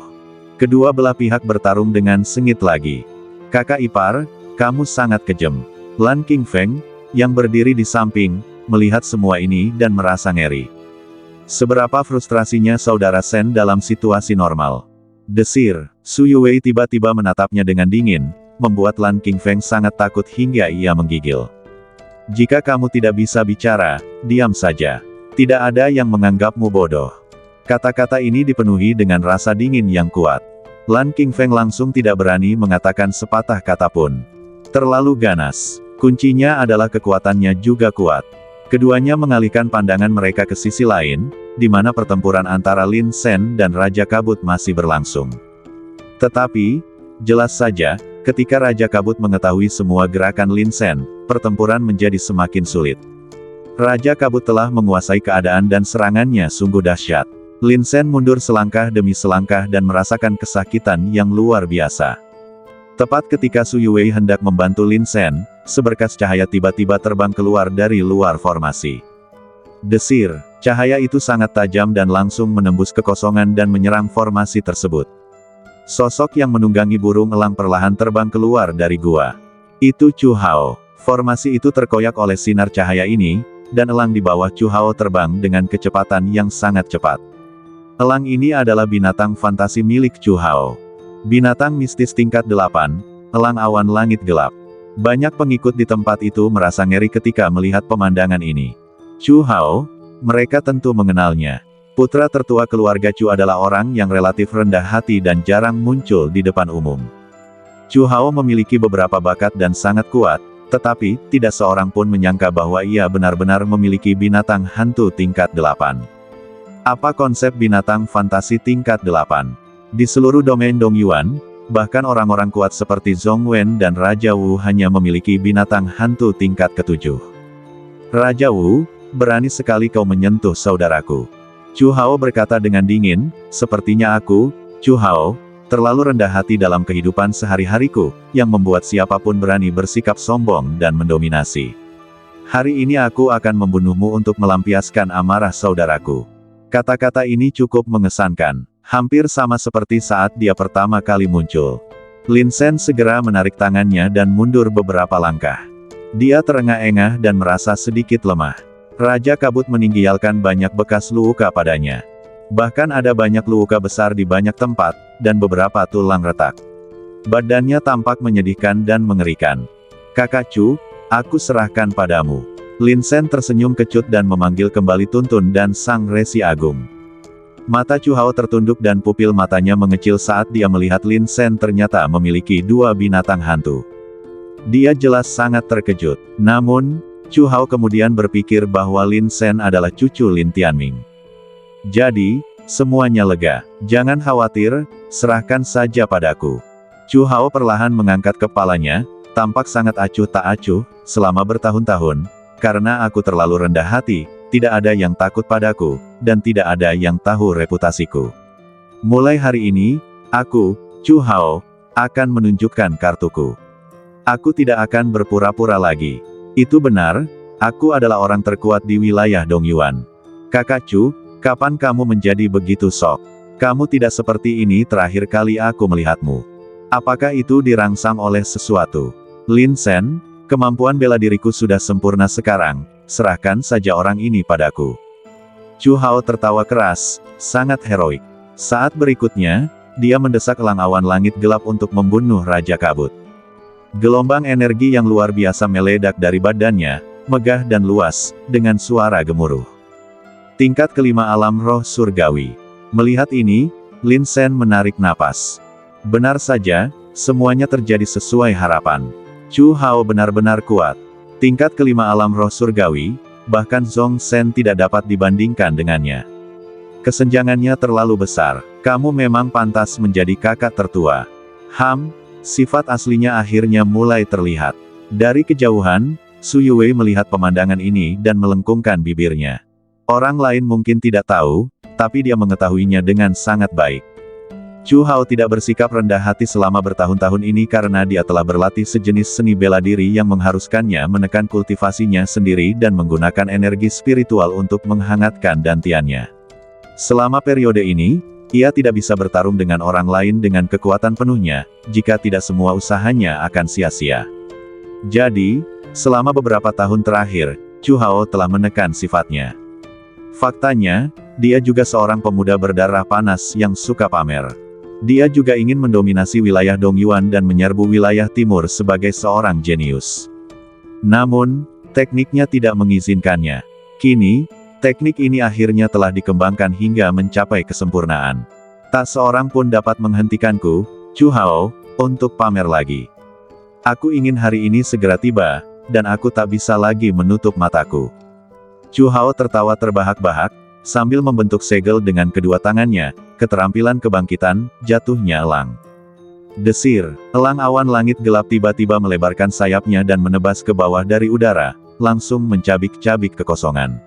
Kedua belah pihak bertarung dengan sengit lagi. Kakak ipar, kamu sangat kejam. Lan Qingfeng, yang berdiri di samping, melihat semua ini dan merasa ngeri. Seberapa frustrasinya saudara Sen dalam situasi normal. Desir, Su Yuwei tiba-tiba menatapnya dengan dingin, membuat Lan Qingfeng sangat takut hingga ia menggigil. Jika kamu tidak bisa bicara, diam saja. Tidak ada yang menganggapmu bodoh. Kata-kata ini dipenuhi dengan rasa dingin yang kuat. Lan Qingfeng langsung tidak berani mengatakan sepatah kata pun. Terlalu ganas. Kuncinya adalah kekuatannya juga kuat. Keduanya mengalihkan pandangan mereka ke sisi lain, di mana pertempuran antara Lin Sen dan Raja Kabut masih berlangsung. Tetapi, jelas saja, ketika Raja Kabut mengetahui semua gerakan Lin Sen, pertempuran menjadi semakin sulit. Raja Kabut telah menguasai keadaan dan serangannya sungguh dahsyat. Lin Sen mundur selangkah demi selangkah dan merasakan kesakitan yang luar biasa. Tepat ketika Su Yuwei hendak membantu Lin Sen, seberkas cahaya tiba-tiba terbang keluar dari luar formasi. Desir, cahaya itu sangat tajam dan langsung menembus kekosongan dan menyerang formasi tersebut. Sosok yang menunggangi burung elang perlahan terbang keluar dari gua. Itu Chu Hao. Formasi itu terkoyak oleh sinar cahaya ini, dan elang di bawah Chu Hao terbang dengan kecepatan yang sangat cepat. Elang ini adalah binatang fantasi milik Chu Hao. Binatang mistis tingkat 8, elang awan langit gelap. Banyak pengikut di tempat itu merasa ngeri ketika melihat pemandangan ini. Chu Hao, mereka tentu mengenalnya. Putra tertua keluarga Chu adalah orang yang relatif rendah hati dan jarang muncul di depan umum. Chu Hao memiliki beberapa bakat dan sangat kuat, tetapi, tidak seorang pun menyangka bahwa ia benar-benar memiliki binatang hantu tingkat 8. Apa konsep binatang fantasi tingkat 8? Di seluruh domain Dongyuan, bahkan orang-orang kuat seperti Zhong Wen dan Raja Wu hanya memiliki binatang hantu tingkat ke-7. Raja Wu, berani sekali kau menyentuh saudaraku. Chu Hao berkata dengan dingin, sepertinya aku, Chu Hao, terlalu rendah hati dalam kehidupan sehari-hariku, yang membuat siapapun berani bersikap sombong dan mendominasi. Hari ini aku akan membunuhmu untuk melampiaskan amarah saudaraku. Kata-kata ini cukup mengesankan, hampir sama seperti saat dia pertama kali muncul. Lin Shen segera menarik tangannya dan mundur beberapa langkah. Dia terengah-engah dan merasa sedikit lemah. Raja Kabut meninggalkan banyak bekas luka padanya. Bahkan ada banyak luka besar di banyak tempat, dan beberapa tulang retak. Badannya tampak menyedihkan dan mengerikan. Kakak Chu, aku serahkan padamu. Lin Shen tersenyum kecut dan memanggil kembali Tuntun dan Sang Resi Agung. Mata Chu Hao tertunduk dan pupil matanya mengecil saat dia melihat Lin Shen ternyata memiliki 2 binatang hantu. Dia jelas sangat terkejut. Namun, Chu Hao kemudian berpikir bahwa Lin Shen adalah cucu Lin Tianming. Jadi, semuanya lega. Jangan khawatir, serahkan saja padaku. Chu Hao perlahan mengangkat kepalanya, tampak sangat acuh tak acuh, selama bertahun-tahun, karena aku terlalu rendah hati, tidak ada yang takut padaku, dan tidak ada yang tahu reputasiku. Mulai hari ini, aku, Chu Hao, akan menunjukkan kartuku. Aku tidak akan berpura-pura lagi. Itu benar, aku adalah orang terkuat di wilayah Dongyuan. Kakak Chu, kapan kamu menjadi begitu sok? Kamu tidak seperti ini terakhir kali aku melihatmu. Apakah itu dirangsang oleh sesuatu? Lin Shen, kemampuan bela diriku sudah sempurna sekarang, serahkan saja orang ini padaku. Chu Hao tertawa keras, sangat heroik. Saat berikutnya, dia mendesak elang awan langit gelap untuk membunuh Raja Kabut. Gelombang energi yang luar biasa meledak dari badannya, megah dan luas, dengan suara gemuruh. Tingkat kelima alam roh surgawi. Melihat ini, Lin Shen menarik napas. Benar saja, semuanya terjadi sesuai harapan. Chu Hao benar-benar kuat. Tingkat kelima alam roh surgawi, bahkan Zhong Shen tidak dapat dibandingkan dengannya. Kesenjangannya terlalu besar. Kamu memang pantas menjadi kakak tertua. Sifat aslinya akhirnya mulai terlihat. Dari kejauhan, Su Yue melihat pemandangan ini dan melengkungkan bibirnya. Orang lain mungkin tidak tahu, tapi dia mengetahuinya dengan sangat baik. Chu Hao tidak bersikap rendah hati selama bertahun-tahun ini karena dia telah berlatih sejenis seni bela diri yang mengharuskannya menekan kultivasinya sendiri dan menggunakan energi spiritual untuk menghangatkan dantiannya. Selama periode ini, ia tidak bisa bertarung dengan orang lain dengan kekuatan penuhnya, jika tidak semua usahanya akan sia-sia. Jadi, selama beberapa tahun terakhir, Chu Hao telah menekan sifatnya. Faktanya, dia juga seorang pemuda berdarah panas yang suka pamer. Dia juga ingin mendominasi wilayah Dongyuan dan menyerbu wilayah timur sebagai seorang jenius. Namun, tekniknya tidak mengizinkannya. Kini, teknik ini akhirnya telah dikembangkan hingga mencapai kesempurnaan. Tak seorang pun dapat menghentikanku, Chu Hao, untuk pamer lagi. Aku ingin hari ini segera tiba, dan aku tak bisa lagi menutup mataku. Chu Hao tertawa terbahak-bahak, sambil membentuk segel dengan kedua tangannya, keterampilan kebangkitan, jatuhnya elang. Desir, elang awan langit gelap tiba-tiba melebarkan sayapnya dan menebas ke bawah dari udara, langsung mencabik-cabik kekosongan.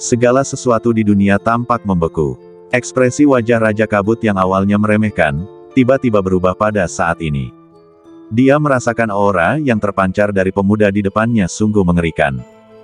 Segala sesuatu di dunia tampak membeku. Ekspresi wajah Raja Kabut yang awalnya meremehkan, tiba-tiba berubah pada saat ini. Dia merasakan aura yang terpancar dari pemuda di depannya sungguh mengerikan.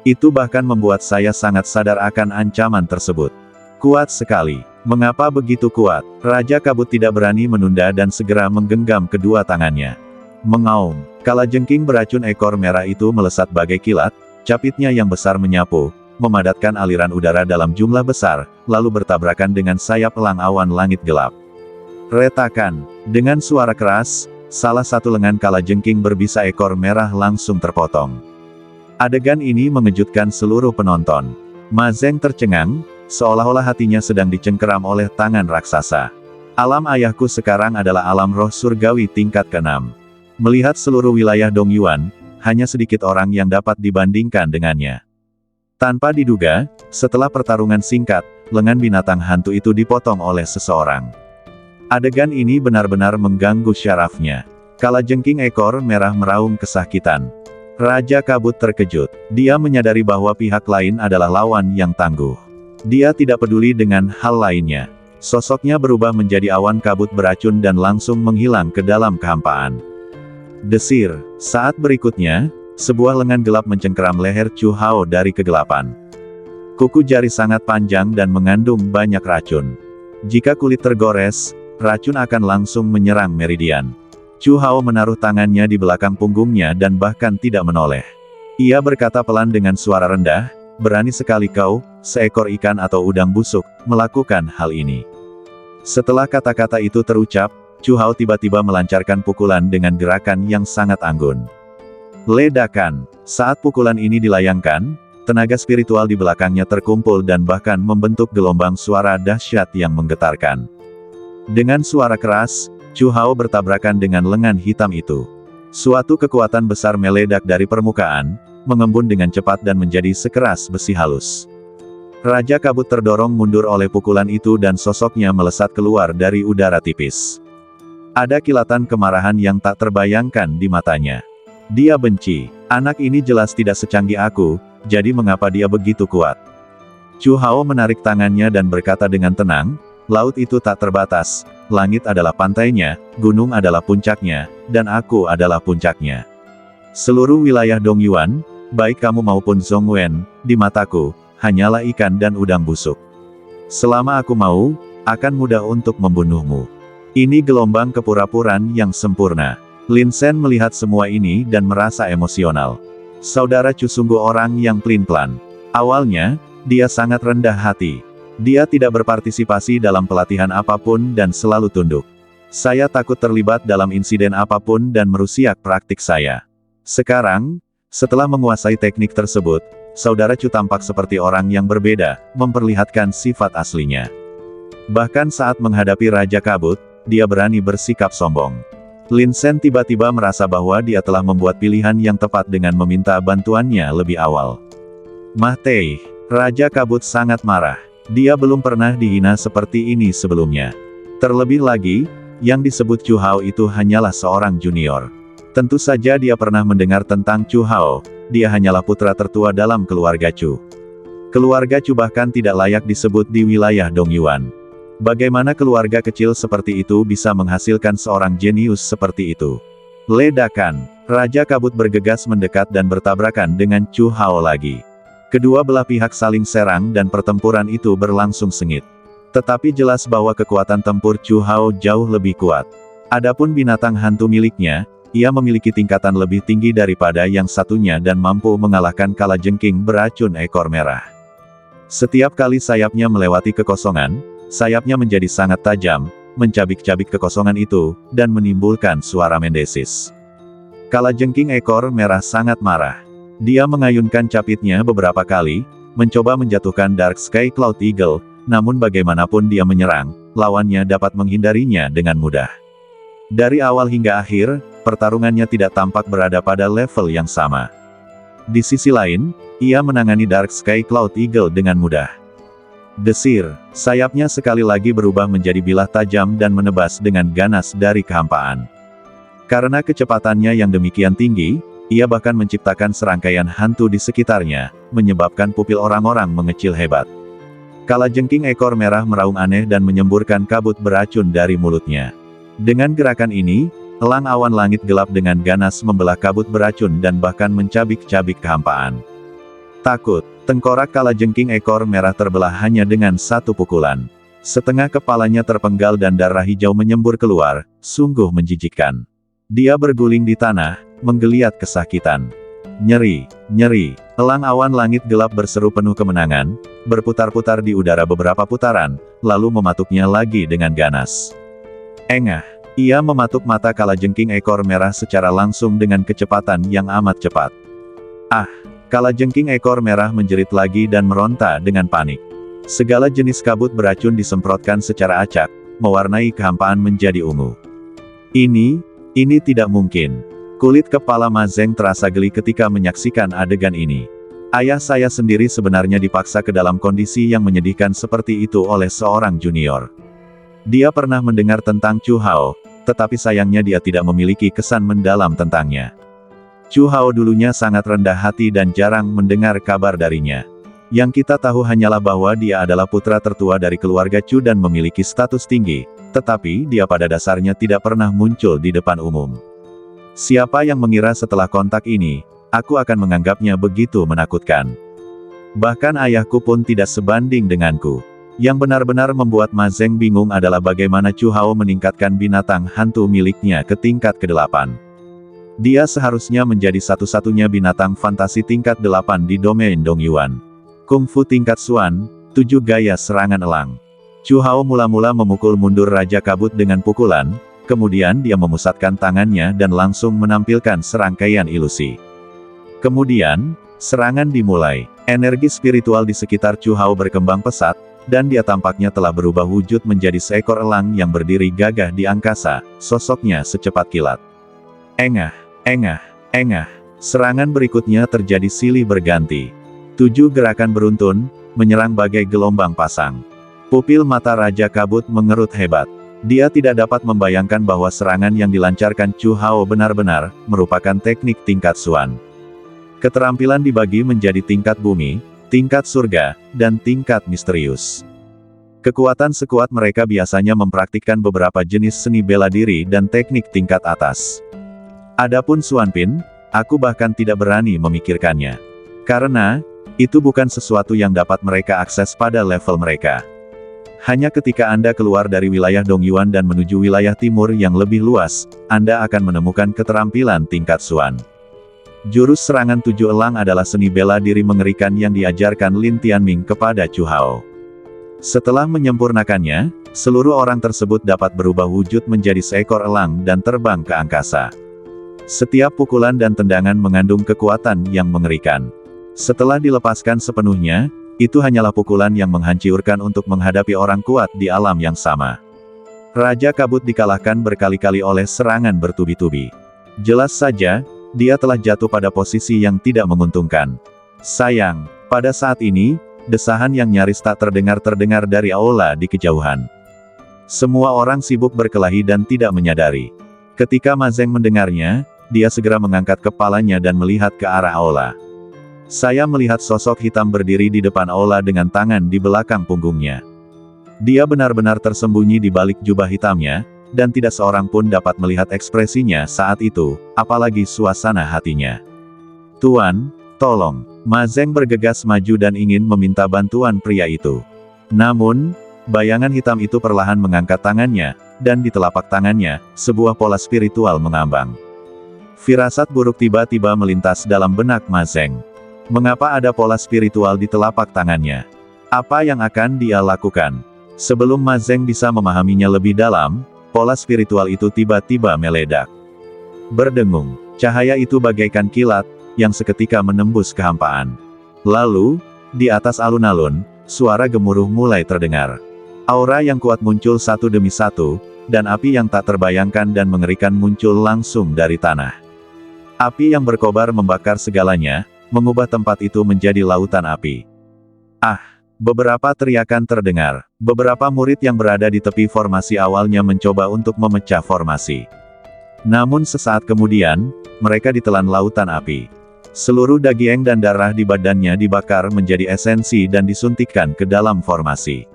Itu bahkan membuat saya sangat sadar akan ancaman tersebut. Kuat sekali. Mengapa begitu kuat? Raja Kabut tidak berani menunda dan segera menggenggam kedua tangannya. Mengaum. Kalajengking beracun ekor merah itu melesat bagai kilat, capitnya yang besar menyapu, memadatkan aliran udara dalam jumlah besar, lalu bertabrakan dengan sayap elang awan langit gelap. Retakan. Dengan suara keras, salah satu lengan kalajengking berbisa ekor merah langsung terpotong. Adegan ini mengejutkan seluruh penonton. Ma Zeng tercengang, seolah-olah hatinya sedang dicengkeram oleh tangan raksasa. Alam ayahku sekarang adalah alam roh surgawi tingkat ke-6. Melihat seluruh wilayah Dongyuan, hanya sedikit orang yang dapat dibandingkan dengannya. Tanpa diduga, setelah pertarungan singkat, lengan binatang hantu itu dipotong oleh seseorang. Adegan ini benar-benar mengganggu syarafnya. Kalajengking ekor merah meraung kesakitan. Raja Kabut terkejut. Dia menyadari bahwa pihak lain adalah lawan yang tangguh. Dia tidak peduli dengan hal lainnya. Sosoknya berubah menjadi awan kabut beracun dan langsung menghilang ke dalam kehampaan. Desir. Saat berikutnya, sebuah lengan gelap mencengkeram leher Chu Hao dari kegelapan. Kuku jari sangat panjang dan mengandung banyak racun. Jika kulit tergores, racun akan langsung menyerang meridian. Chu Hao menaruh tangannya di belakang punggungnya dan bahkan tidak menoleh. Ia berkata pelan dengan suara rendah, "Berani sekali kau, seekor ikan atau udang busuk, melakukan hal ini." Setelah kata-kata itu terucap, Chu Hao tiba-tiba melancarkan pukulan dengan gerakan yang sangat anggun. Ledakan. Saat pukulan ini dilayangkan, tenaga spiritual di belakangnya terkumpul dan bahkan membentuk gelombang suara dahsyat yang menggetarkan. Dengan suara keras, Chu Hao bertabrakan dengan lengan hitam itu. Suatu kekuatan besar meledak dari permukaan, mengembun dengan cepat dan menjadi sekeras besi halus. Raja Kabut terdorong mundur oleh pukulan itu dan sosoknya melesat keluar dari udara tipis. Ada kilatan kemarahan yang tak terbayangkan di matanya. Dia benci. Anak ini jelas tidak secanggih aku, jadi mengapa dia begitu kuat? Chu Hao menarik tangannya dan berkata dengan tenang, "Laut itu tak terbatas, langit adalah pantainya, gunung adalah puncaknya, dan aku adalah puncaknya. Seluruh wilayah Dongyuan, baik kamu maupun Zhongwen, di mataku, hanyalah ikan dan udang busuk. Selama aku mau, akan mudah untuk membunuhmu." Ini gelombang kepura-puraan yang sempurna. Lin Shen melihat semua ini dan merasa emosional. Saudara Chu sungguh orang yang pelin-pelan. Awalnya, dia sangat rendah hati. Dia tidak berpartisipasi dalam pelatihan apapun dan selalu tunduk. Saya takut terlibat dalam insiden apapun dan merusak praktik saya. Sekarang, setelah menguasai teknik tersebut, Saudara Chu tampak seperti orang yang berbeda, memperlihatkan sifat aslinya. Bahkan saat menghadapi Raja Kabut, dia berani bersikap sombong. Lin Shen tiba-tiba merasa bahwa dia telah membuat pilihan yang tepat dengan meminta bantuannya lebih awal. Mah Tei, Raja Kabut sangat marah. Dia belum pernah dihina seperti ini sebelumnya. Terlebih lagi, yang disebut Chu Hao itu hanyalah seorang junior. Tentu saja dia pernah mendengar tentang Chu Hao, dia hanyalah putra tertua dalam keluarga Chu. Keluarga Chu bahkan tidak layak disebut di wilayah Dongyuan. Bagaimana keluarga kecil seperti itu bisa menghasilkan seorang jenius seperti itu? Ledakan. Raja Kabut bergegas mendekat dan bertabrakan dengan Chu Hao lagi. Kedua belah pihak saling serang dan pertempuran itu berlangsung sengit. Tetapi jelas bahwa kekuatan tempur Chu Hao jauh lebih kuat. Adapun binatang hantu miliknya, ia memiliki tingkatan lebih tinggi daripada yang satunya dan mampu mengalahkan kalajengking beracun ekor merah. Setiap kali sayapnya melewati kekosongan, sayapnya menjadi sangat tajam, mencabik-cabik kekosongan itu, dan menimbulkan suara mendesis. Kalajengking ekor merah sangat marah. Dia mengayunkan capitnya beberapa kali, mencoba menjatuhkan Dark Sky Cloud Eagle, namun bagaimanapun dia menyerang, lawannya dapat menghindarinya dengan mudah. Dari awal hingga akhir, pertarungannya tidak tampak berada pada level yang sama. Di sisi lain, ia menangani Dark Sky Cloud Eagle dengan mudah. Desir, sayapnya sekali lagi berubah menjadi bilah tajam dan menebas dengan ganas dari kehampaan. Karena kecepatannya yang demikian tinggi, ia bahkan menciptakan serangkaian hantu di sekitarnya, menyebabkan pupil orang-orang mengecil hebat. Kalajengking ekor merah meraung aneh dan menyemburkan kabut beracun dari mulutnya. Dengan gerakan ini, elang awan langit gelap dengan ganas membelah kabut beracun dan bahkan mencabik-cabik kehampaan. Takut, tengkorak kalajengking ekor merah terbelah hanya dengan satu pukulan. Setengah kepalanya terpenggal dan darah hijau menyembur keluar, sungguh menjijikkan. Dia berguling di tanah, menggeliat kesakitan. Nyeri, nyeri, elang awan langit gelap berseru penuh kemenangan, berputar-putar di udara beberapa putaran, lalu mematuknya lagi dengan ganas. Engah, ia mematuk mata kalajengking ekor merah secara langsung dengan kecepatan yang amat cepat. Ah, Kalajengking ekor merah menjerit lagi dan meronta dengan panik. Segala jenis kabut beracun disemprotkan secara acak, mewarnai kehampaan menjadi ungu. Ini tidak mungkin. Kulit kepala Ma Zeng terasa geli ketika menyaksikan adegan ini. Ayah saya sendiri sebenarnya dipaksa ke dalam kondisi yang menyedihkan seperti itu oleh seorang junior. Dia pernah mendengar tentang Chu Hao, tetapi sayangnya dia tidak memiliki kesan mendalam tentangnya. Chu Hao dulunya sangat rendah hati dan jarang mendengar kabar darinya. Yang kita tahu hanyalah bahwa dia adalah putra tertua dari keluarga Chu dan memiliki status tinggi, tetapi dia pada dasarnya tidak pernah muncul di depan umum. Siapa yang mengira setelah kontak ini, aku akan menganggapnya begitu menakutkan. Bahkan ayahku pun tidak sebanding denganku. Yang benar-benar membuat Ma Zeng bingung adalah bagaimana Chu Hao meningkatkan binatang hantu miliknya ke tingkat ke-8. Dia seharusnya menjadi satu-satunya binatang fantasi tingkat 8 di domain Dongyuan. Kung Fu tingkat Xuan, 7 gaya serangan elang. Chu Hao mula-mula memukul mundur Raja Kabut dengan pukulan, kemudian dia memusatkan tangannya dan langsung menampilkan serangkaian ilusi. Kemudian, serangan dimulai. Energi spiritual di sekitar Chu Hao berkembang pesat, dan dia tampaknya telah berubah wujud menjadi seekor elang yang berdiri gagah di angkasa, sosoknya secepat kilat. Engah, engah, engah. Serangan berikutnya terjadi silih berganti. 7 gerakan beruntun, menyerang bagai gelombang pasang. Pupil mata Raja Kabut mengerut hebat. Dia tidak dapat membayangkan bahwa serangan yang dilancarkan Chu Hao benar-benar merupakan teknik tingkat Xuan. Keterampilan dibagi menjadi tingkat bumi, tingkat surga, dan tingkat misterius. Kekuatan sekuat mereka biasanya mempraktikkan beberapa jenis seni bela diri dan teknik tingkat atas. Adapun Xuanpin, aku bahkan tidak berani memikirkannya. Karena, itu bukan sesuatu yang dapat mereka akses pada level mereka. Hanya ketika Anda keluar dari wilayah Dongyuan dan menuju wilayah timur yang lebih luas, Anda akan menemukan keterampilan tingkat Xuan. Jurus serangan 7 elang adalah seni bela diri mengerikan yang diajarkan Lin Tianming kepada Chu Hao. Setelah menyempurnakannya, seluruh orang tersebut dapat berubah wujud menjadi seekor elang dan terbang ke angkasa. Setiap pukulan dan tendangan mengandung kekuatan yang mengerikan. Setelah dilepaskan sepenuhnya, itu hanyalah pukulan yang menghancurkan untuk menghadapi orang kuat di alam yang sama. Raja Kabut dikalahkan berkali-kali oleh serangan bertubi-tubi. Jelas saja, dia telah jatuh pada posisi yang tidak menguntungkan. Sayang, pada saat ini, desahan yang nyaris tak terdengar dari aula di kejauhan. Semua orang sibuk berkelahi dan tidak menyadari. Ketika Ma Zeng mendengarnya, dia segera mengangkat kepalanya dan melihat ke arah aula. Saya melihat sosok hitam berdiri di depan aula dengan tangan di belakang punggungnya. Dia benar-benar tersembunyi di balik jubah hitamnya, dan tidak seorang pun dapat melihat ekspresinya saat itu, apalagi suasana hatinya. Tuan, tolong. Ma Zeng bergegas maju dan ingin meminta bantuan pria itu. Namun, bayangan hitam itu perlahan mengangkat tangannya, dan di telapak tangannya, sebuah pola spiritual mengambang. Firasat buruk tiba-tiba melintas dalam benak Ma Zeng. Mengapa ada pola spiritual di telapak tangannya? Apa yang akan dia lakukan? Sebelum Ma Zeng bisa memahaminya lebih dalam, pola spiritual itu tiba-tiba meledak. Berdengung, cahaya itu bagaikan kilat, yang seketika menembus kehampaan. Lalu, di atas alun-alun, suara gemuruh mulai terdengar. Aura yang kuat muncul satu demi satu, dan api yang tak terbayangkan dan mengerikan muncul langsung dari tanah. Api yang berkobar membakar segalanya, mengubah tempat itu menjadi lautan api. Ah! Beberapa teriakan terdengar. Beberapa murid yang berada di tepi formasi awalnya mencoba untuk memecah formasi. Namun sesaat kemudian, mereka ditelan lautan api. Seluruh daging dan darah di badannya dibakar menjadi esensi dan disuntikkan ke dalam formasi.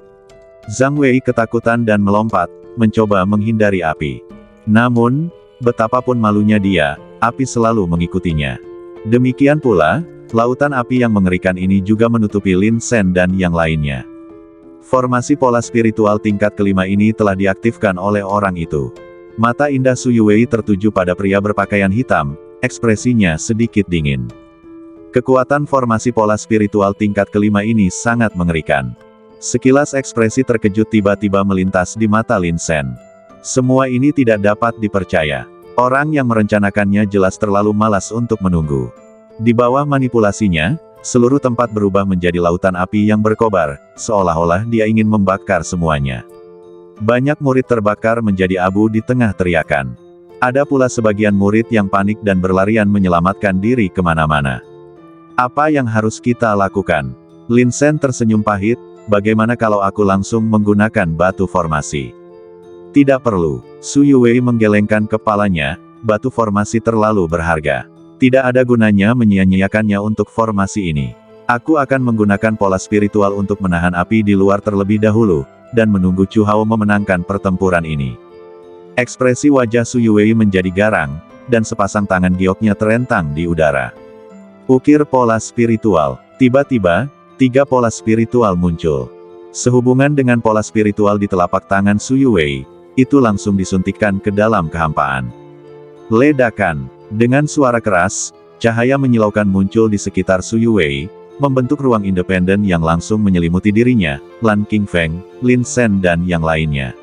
Zhang Wei ketakutan dan melompat, mencoba menghindari api. Namun, betapapun malunya dia, api selalu mengikutinya. Demikian pula, lautan api yang mengerikan ini juga menutupi Lin Shen dan yang lainnya. Formasi pola spiritual tingkat kelima ini telah diaktifkan oleh orang itu. Mata indah Su Yuwei tertuju pada pria berpakaian hitam, ekspresinya sedikit dingin. Kekuatan formasi pola spiritual tingkat kelima ini sangat mengerikan. Sekilas ekspresi terkejut tiba-tiba melintas di mata Lin Shen. Semua ini tidak dapat dipercaya. Orang yang merencanakannya jelas terlalu malas untuk menunggu. Di bawah manipulasinya, seluruh tempat berubah menjadi lautan api yang berkobar, seolah-olah dia ingin membakar semuanya. Banyak murid terbakar menjadi abu di tengah teriakan. Ada pula sebagian murid yang panik dan berlarian menyelamatkan diri kemana-mana. Apa yang harus kita lakukan? Lin Sen tersenyum pahit, bagaimana kalau aku langsung menggunakan batu formasi? Tidak perlu. Su Yuwei menggelengkan kepalanya, batu formasi terlalu berharga. Tidak ada gunanya menyia-nyiakannya untuk formasi ini. Aku akan menggunakan pola spiritual untuk menahan api di luar terlebih dahulu, dan menunggu Chu Hao memenangkan pertempuran ini. Ekspresi wajah Su Yuwei menjadi garang, dan sepasang tangan gioknya terentang di udara. Ukir pola spiritual. Tiba-tiba, 3 pola spiritual muncul. Sehubungan dengan pola spiritual di telapak tangan Su Yuwei, itu langsung disuntikkan ke dalam kehampaan. Ledakan. Dengan suara keras, cahaya menyilaukan muncul di sekitar Su Yuwei, membentuk ruang independen yang langsung menyelimuti dirinya, Lan Qingfeng, Lin Sen dan yang lainnya.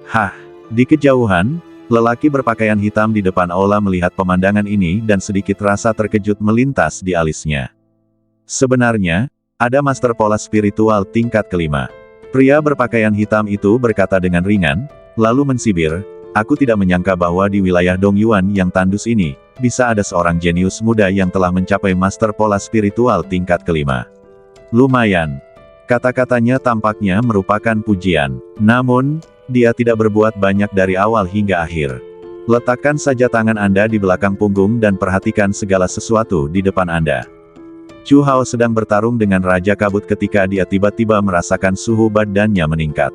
Hah! Di kejauhan, lelaki berpakaian hitam di depan aula melihat pemandangan ini dan sedikit rasa terkejut melintas di alisnya. Sebenarnya, ada master pola spiritual tingkat kelima. Pria berpakaian hitam itu berkata dengan ringan, lalu mensibir, aku tidak menyangka bahwa di wilayah Dongyuan yang tandus ini, bisa ada seorang jenius muda yang telah mencapai master pola spiritual tingkat kelima. Lumayan. Kata-katanya tampaknya merupakan pujian. Namun, dia tidak berbuat banyak dari awal hingga akhir. Letakkan saja tangan Anda di belakang punggung dan perhatikan segala sesuatu di depan Anda. Chu Hao sedang bertarung dengan Raja Kabut ketika dia tiba-tiba merasakan suhu badannya meningkat.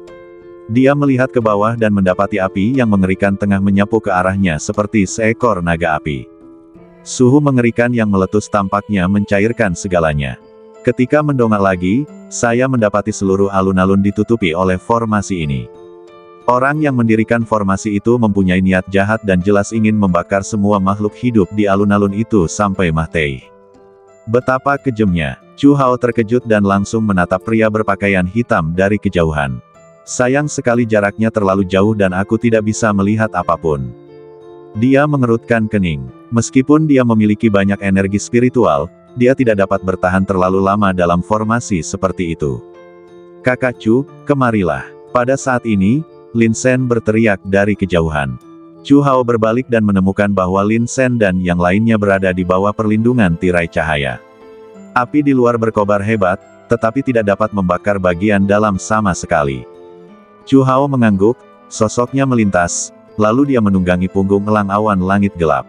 Dia melihat ke bawah dan mendapati api yang mengerikan tengah menyapu ke arahnya seperti seekor naga api. Suhu mengerikan yang meletus tampaknya mencairkan segalanya. Ketika mendongak lagi, saya mendapati seluruh alun-alun ditutupi oleh formasi ini. Orang yang mendirikan formasi itu mempunyai niat jahat dan jelas ingin membakar semua makhluk hidup di alun-alun itu sampai mati. Betapa kejamnya. Chu Hao terkejut dan langsung menatap pria berpakaian hitam dari kejauhan. Sayang sekali jaraknya terlalu jauh dan aku tidak bisa melihat apapun. Dia mengerutkan kening. Meskipun dia memiliki banyak energi spiritual, dia tidak dapat bertahan terlalu lama dalam formasi seperti itu. Kakak Chu, kemarilah. Pada saat ini, Lin Sen berteriak dari kejauhan. Chu Hao berbalik dan menemukan bahwa Lin Sen dan yang lainnya berada di bawah perlindungan tirai cahaya. Api di luar berkobar hebat, tetapi tidak dapat membakar bagian dalam sama sekali. Chu Hao mengangguk, sosoknya melintas, lalu dia menunggangi punggung elang awan langit gelap.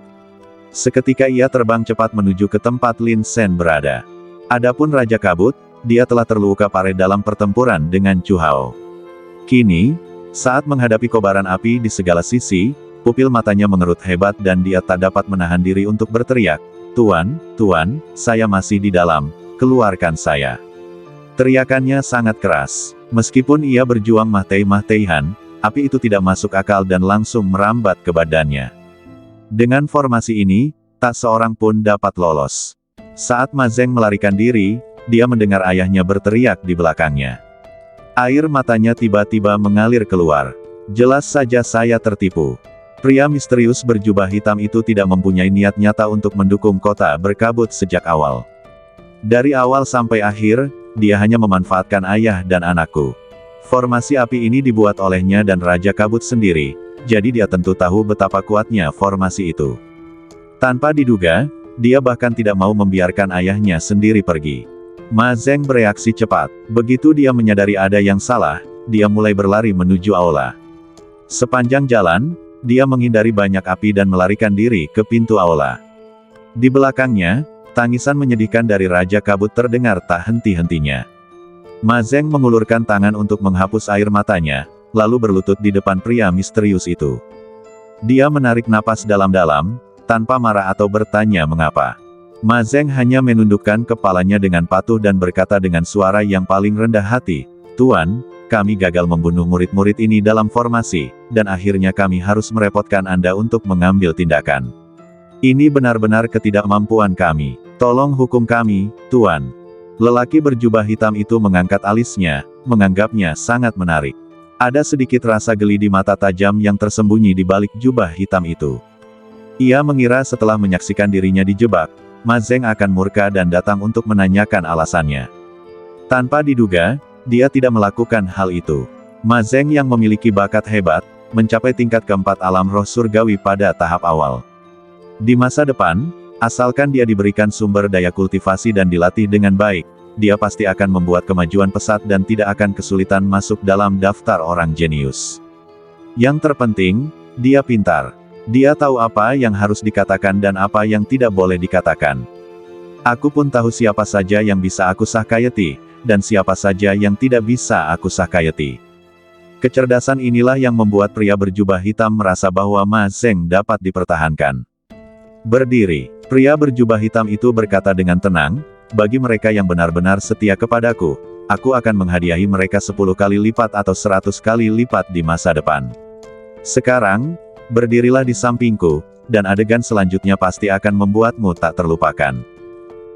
Seketika ia terbang cepat menuju ke tempat Lin Sen berada. Adapun Raja Kabut, dia telah terluka parah dalam pertempuran dengan Chu Hao. Kini, saat menghadapi kobaran api di segala sisi, pupil matanya mengerut hebat dan dia tak dapat menahan diri untuk berteriak, Tuan, Tuan, saya masih di dalam, keluarkan saya. Teriakannya sangat keras. Meskipun ia berjuang mati-matian, api itu tidak masuk akal dan langsung merambat ke badannya. Dengan formasi ini, tak seorang pun dapat lolos. Saat Ma Zeng melarikan diri, dia mendengar ayahnya berteriak di belakangnya. Air matanya tiba-tiba mengalir keluar. Jelas saja saya tertipu. Pria misterius berjubah hitam itu tidak mempunyai niat nyata untuk mendukung kota berkabut sejak awal. Dari awal sampai akhir, dia hanya memanfaatkan ayah dan anakku. Formasi api ini dibuat olehnya dan Raja Kabut sendiri, jadi dia tentu tahu betapa kuatnya formasi itu. Tanpa diduga, dia bahkan tidak mau membiarkan ayahnya sendiri pergi. Ma Zeng bereaksi cepat. Begitu dia menyadari ada yang salah, dia mulai berlari menuju aula. Sepanjang jalan, dia menghindari banyak api dan melarikan diri ke pintu aula. Di belakangnya, tangisan menyedihkan dari Raja Kabut terdengar tak henti-hentinya. Ma Zeng mengulurkan tangan untuk menghapus air matanya, lalu berlutut di depan pria misterius itu. Dia menarik napas dalam-dalam, tanpa marah atau bertanya mengapa. Ma Zeng hanya menundukkan kepalanya dengan patuh dan berkata dengan suara yang paling rendah hati, Tuan, kami gagal membunuh murid-murid ini dalam formasi, dan akhirnya kami harus merepotkan Anda untuk mengambil tindakan. Ini benar-benar ketidakmampuan kami. Tolong hukum kami, Tuan. Lelaki berjubah hitam itu mengangkat alisnya, menganggapnya sangat menarik. Ada sedikit rasa geli di mata tajam yang tersembunyi di balik jubah hitam itu. Ia mengira setelah menyaksikan dirinya dijebak, Ma Zeng akan murka dan datang untuk menanyakan alasannya. Tanpa diduga, dia tidak melakukan hal itu. Ma Zeng yang memiliki bakat hebat, mencapai tingkat keempat alam roh surgawi pada tahap awal. Di masa depan, asalkan dia diberikan sumber daya kultivasi dan dilatih dengan baik, dia pasti akan membuat kemajuan pesat dan tidak akan kesulitan masuk dalam daftar orang jenius. Yang terpenting, dia pintar. Dia tahu apa yang harus dikatakan dan apa yang tidak boleh dikatakan. Aku pun tahu siapa saja yang bisa aku sahkayati, dan siapa saja yang tidak bisa aku sahkayati. Kecerdasan inilah yang membuat pria berjubah hitam merasa bahwa Ma Zeng dapat dipertahankan. Berdiri, pria berjubah hitam itu berkata dengan tenang, bagi mereka yang benar-benar setia kepadaku, aku akan menghadiahi mereka 10 kali lipat atau 100 kali lipat di masa depan. Sekarang, berdirilah di sampingku, dan adegan selanjutnya pasti akan membuatmu tak terlupakan.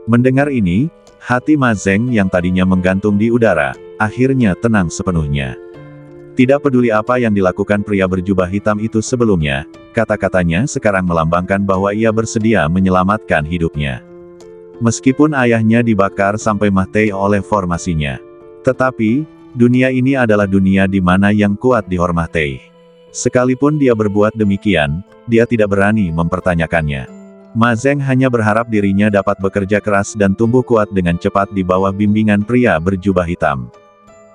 Mendengar ini, hati Ma Zeng yang tadinya menggantung di udara, akhirnya tenang sepenuhnya. Tidak peduli apa yang dilakukan pria berjubah hitam itu sebelumnya, kata-katanya sekarang melambangkan bahwa ia bersedia menyelamatkan hidupnya. Meskipun ayahnya dibakar sampai mati oleh formasinya. Tetapi, dunia ini adalah dunia di mana yang kuat dihormati. Sekalipun dia berbuat demikian, dia tidak berani mempertanyakannya. Ma Zeng hanya berharap dirinya dapat bekerja keras dan tumbuh kuat dengan cepat di bawah bimbingan pria berjubah hitam.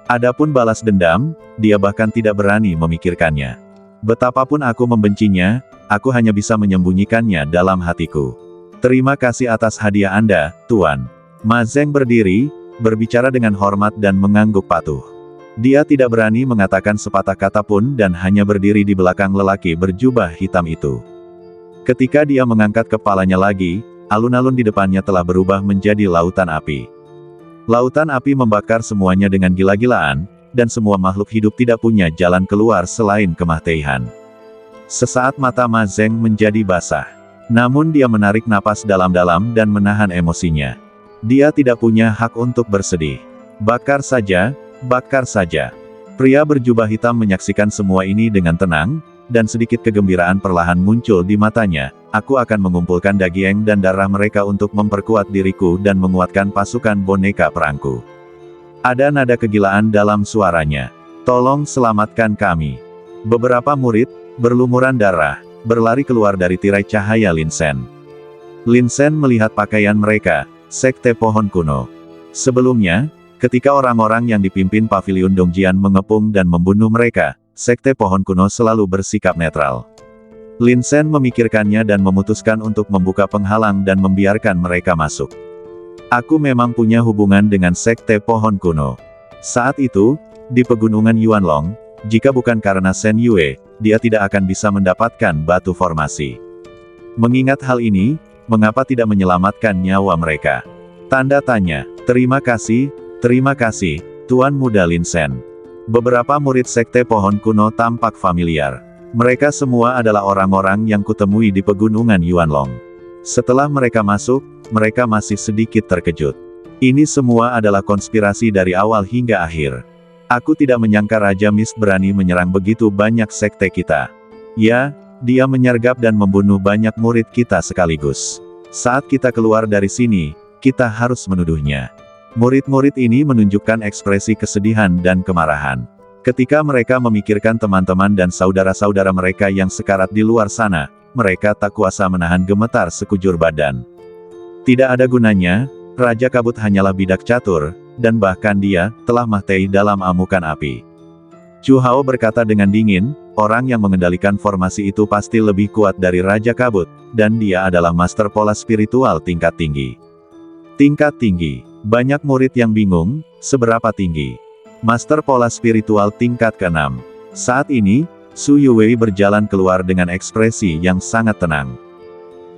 Adapun balas dendam, dia bahkan tidak berani memikirkannya. Betapapun aku membencinya, aku hanya bisa menyembunyikannya dalam hatiku. Terima kasih atas hadiah Anda, Tuan. Ma Zeng berdiri, berbicara dengan hormat dan mengangguk patuh. Dia tidak berani mengatakan sepatah kata pun dan hanya berdiri di belakang lelaki berjubah hitam itu. Ketika dia mengangkat kepalanya lagi, alun-alun di depannya telah berubah menjadi lautan api. Lautan api membakar semuanya dengan gila-gilaan, dan semua makhluk hidup tidak punya jalan keluar selain kematian. Sesaat mata Ma Zeng menjadi basah. Namun dia menarik napas dalam-dalam dan menahan emosinya. Dia tidak punya hak untuk bersedih. Bakar saja, bakar saja. Pria berjubah hitam menyaksikan semua ini dengan tenang, dan sedikit kegembiraan perlahan muncul di matanya. Aku akan mengumpulkan daging dan darah mereka untuk memperkuat diriku dan menguatkan pasukan boneka perangku. Ada nada kegilaan dalam suaranya. Tolong selamatkan kami. Beberapa murid, berlumuran darah, berlari keluar dari tirai cahaya Lin Sen. Lin Sen melihat pakaian mereka, sekte pohon kuno. Sebelumnya, ketika orang-orang yang dipimpin paviliun Dongjian mengepung dan membunuh mereka, sekte pohon kuno selalu bersikap netral. Lin Sen memikirkannya dan memutuskan untuk membuka penghalang dan membiarkan mereka masuk. Aku memang punya hubungan dengan sekte pohon kuno. Saat itu, di pegunungan Yuanlong, jika bukan karena Shen Yue, dia tidak akan bisa mendapatkan batu formasi. Mengingat hal ini, mengapa tidak menyelamatkan nyawa mereka? Tanda tanya. Terima kasih, Tuan Muda Lin Sen. Beberapa murid sekte pohon kuno tampak familiar. Mereka semua adalah orang-orang yang kutemui di pegunungan Yuanlong. Setelah mereka masuk, mereka masih sedikit terkejut. Ini semua adalah konspirasi dari awal hingga akhir. Aku tidak menyangka Raja Mist berani menyerang begitu banyak sekte kita. Ya, dia menyergap dan membunuh banyak murid kita sekaligus. Saat kita keluar dari sini, kita harus menuduhnya. Murid-murid ini menunjukkan ekspresi kesedihan dan kemarahan. Ketika mereka memikirkan teman-teman dan saudara-saudara mereka yang sekarat di luar sana, mereka tak kuasa menahan gemetar sekujur badan. Tidak ada gunanya, Raja Kabut hanyalah bidak catur, dan bahkan dia telah mati dalam amukan api. Chu Hao berkata dengan dingin, orang yang mengendalikan formasi itu pasti lebih kuat dari Raja Kabut, dan dia adalah master pola spiritual tingkat tinggi. Tingkat tinggi. Banyak murid yang bingung, seberapa tinggi. Master pola spiritual tingkat ke-6. Saat ini, Su Yuwei berjalan keluar dengan ekspresi yang sangat tenang.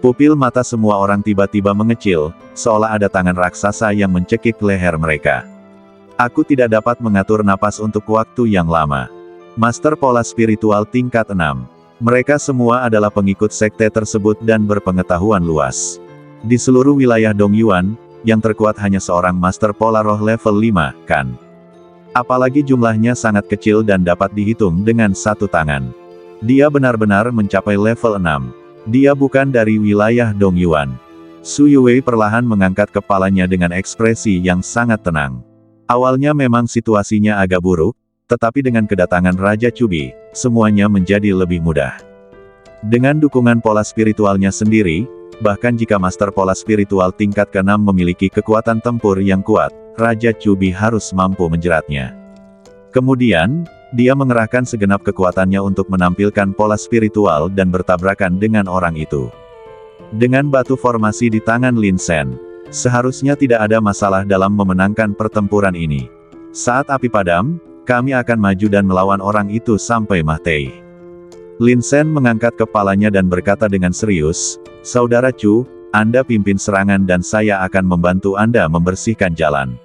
Pupil mata semua orang tiba-tiba mengecil, seolah ada tangan raksasa yang mencekik leher mereka. Aku tidak dapat mengatur napas untuk waktu yang lama. Master pola spiritual tingkat 6. Mereka semua adalah pengikut sekte tersebut dan berpengetahuan luas. Di seluruh wilayah Dongyuan, yang terkuat hanya seorang master pola roh level 5, kan? Apalagi jumlahnya sangat kecil dan dapat dihitung dengan satu tangan. Dia benar-benar mencapai level 6. Dia bukan dari wilayah Dongyuan. Su Yuwei perlahan mengangkat kepalanya dengan ekspresi yang sangat tenang. Awalnya memang situasinya agak buruk, tetapi dengan kedatangan Raja Cubi, semuanya menjadi lebih mudah. Dengan dukungan pola spiritualnya sendiri, bahkan jika Master Pola Spiritual tingkat ke-6 memiliki kekuatan tempur yang kuat, Raja Cubi harus mampu menjeratnya. Kemudian, dia mengerahkan segenap kekuatannya untuk menampilkan pola spiritual dan bertabrakan dengan orang itu. Dengan batu formasi di tangan Lin Sen, seharusnya tidak ada masalah dalam memenangkan pertempuran ini. Saat api padam, kami akan maju dan melawan orang itu sampai mati. Lin Sen mengangkat kepalanya dan berkata dengan serius, "Saudara Chu, Anda pimpin serangan dan saya akan membantu Anda membersihkan jalan."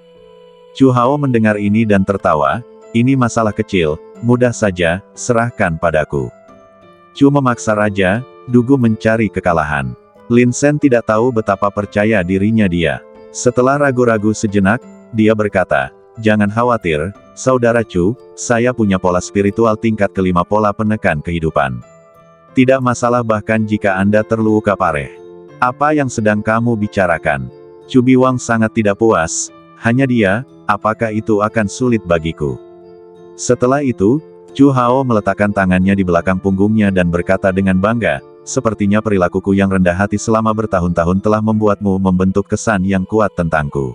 Chu Hao mendengar ini dan tertawa, "Ini masalah kecil, mudah saja, serahkan padaku." Chu memaksa Raja Dugu mencari kekalahan. Lin Sen tidak tahu betapa percaya dirinya dia. Setelah ragu-ragu sejenak, dia berkata, "Jangan khawatir, Saudara Chu, saya punya pola spiritual tingkat ke-5 pola penekan kehidupan. Tidak masalah bahkan jika Anda terluka parah." "Apa yang sedang kamu bicarakan?" Chu Biwang sangat tidak puas, "Hanya dia, apakah itu akan sulit bagiku?" Setelah itu, Chu Hao meletakkan tangannya di belakang punggungnya dan berkata dengan bangga, "Sepertinya perilakuku yang rendah hati selama bertahun-tahun telah membuatmu membentuk kesan yang kuat tentangku.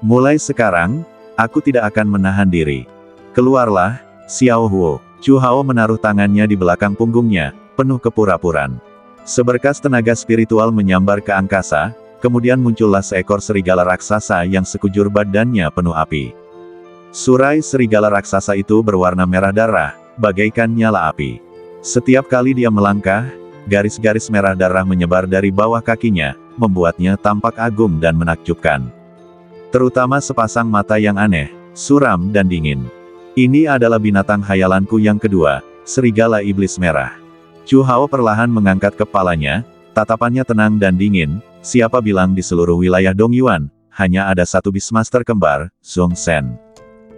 Mulai sekarang, aku tidak akan menahan diri. Keluarlah, Xiao Huo." Chu Hao menaruh tangannya di belakang punggungnya, penuh kepura-puraan. Seberkas tenaga spiritual menyambar ke angkasa, kemudian muncullah seekor serigala raksasa yang sekujur badannya penuh api. Surai serigala raksasa itu berwarna merah darah, bagaikan nyala api. Setiap kali dia melangkah, garis-garis merah darah menyebar dari bawah kakinya, membuatnya tampak agung dan menakjubkan. Terutama sepasang mata yang aneh, suram dan dingin. Ini adalah binatang hayalanku yang kedua, serigala iblis merah. Chu Hao perlahan mengangkat kepalanya, tatapannya tenang dan dingin. Siapa bilang di seluruh wilayah Dongyuan, hanya ada satu Beastmaster kembar, Zhong Shen.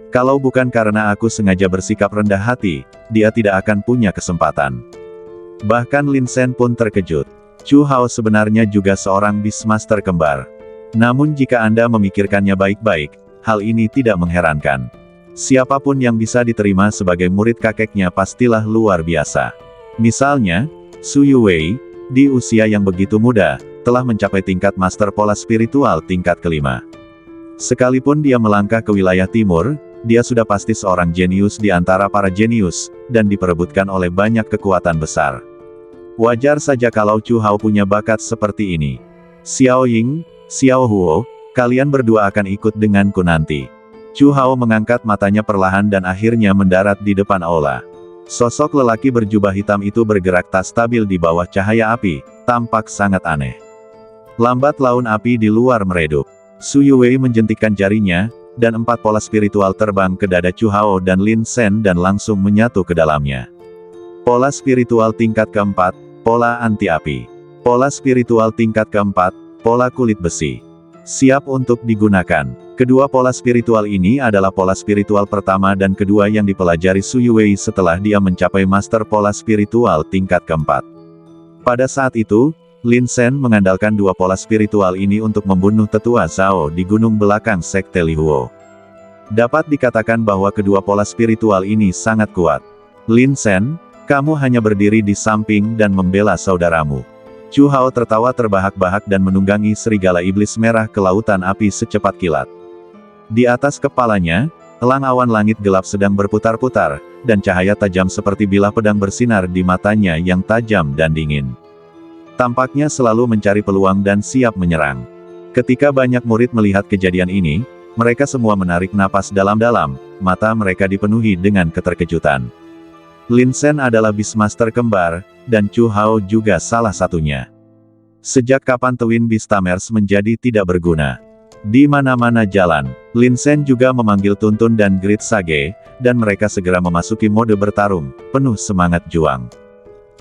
Kalau bukan karena aku sengaja bersikap rendah hati, dia tidak akan punya kesempatan. Bahkan Lin Sen pun terkejut. Chu Hao sebenarnya juga seorang Beastmaster kembar. Namun jika Anda memikirkannya baik-baik, hal ini tidak mengherankan. Siapapun yang bisa diterima sebagai murid kakeknya pastilah luar biasa. Misalnya, Su Yuwei, di usia yang begitu muda, telah mencapai tingkat Master Pola Spiritual tingkat ke-5. Sekalipun dia melangkah ke wilayah timur, dia sudah pasti seorang jenius di antara para jenius, dan diperebutkan oleh banyak kekuatan besar. Wajar saja kalau Chu Hao punya bakat seperti ini. "Xiao Ying, Xiao Huo, kalian berdua akan ikut denganku nanti." Chu Hao mengangkat matanya perlahan dan akhirnya mendarat di depan aula. Sosok lelaki berjubah hitam itu bergerak tak stabil di bawah cahaya api, tampak sangat aneh. Lambat laun api di luar meredup. Su Yuwei menjentikkan jarinya, dan 4 pola spiritual terbang ke dada Chu Hao dan Lin Sen dan langsung menyatu ke dalamnya. Pola spiritual tingkat keempat, pola anti-api. Pola spiritual tingkat keempat, pola kulit besi. Siap untuk digunakan. Kedua pola spiritual ini adalah pola spiritual pertama dan kedua yang dipelajari Su Yuwei setelah dia mencapai Master Pola Spiritual tingkat keempat. Pada saat itu, Lin Sen mengandalkan 2 pola spiritual ini untuk membunuh tetua Zhao di gunung belakang Sekte Lihuo. Dapat dikatakan bahwa kedua pola spiritual ini sangat kuat. "Lin Sen, kamu hanya berdiri di samping dan membela saudaramu." Chu Hao tertawa terbahak-bahak dan menunggangi serigala iblis merah ke lautan api secepat kilat. Di atas kepalanya, elang awan langit gelap sedang berputar-putar, dan cahaya tajam seperti bilah pedang bersinar di matanya yang tajam dan dingin. Tampaknya selalu mencari peluang dan siap menyerang. Ketika banyak murid melihat kejadian ini, mereka semua menarik napas dalam-dalam, mata mereka dipenuhi dengan keterkejutan. Lin Sen adalah Beastmaster kembar, dan Chu Hao juga salah satunya. Sejak kapan Twin Beastamers menjadi tidak berguna? Di mana-mana jalan, Lin Sen juga memanggil Tuntun dan Grid Sage, dan mereka segera memasuki mode bertarung, penuh semangat juang.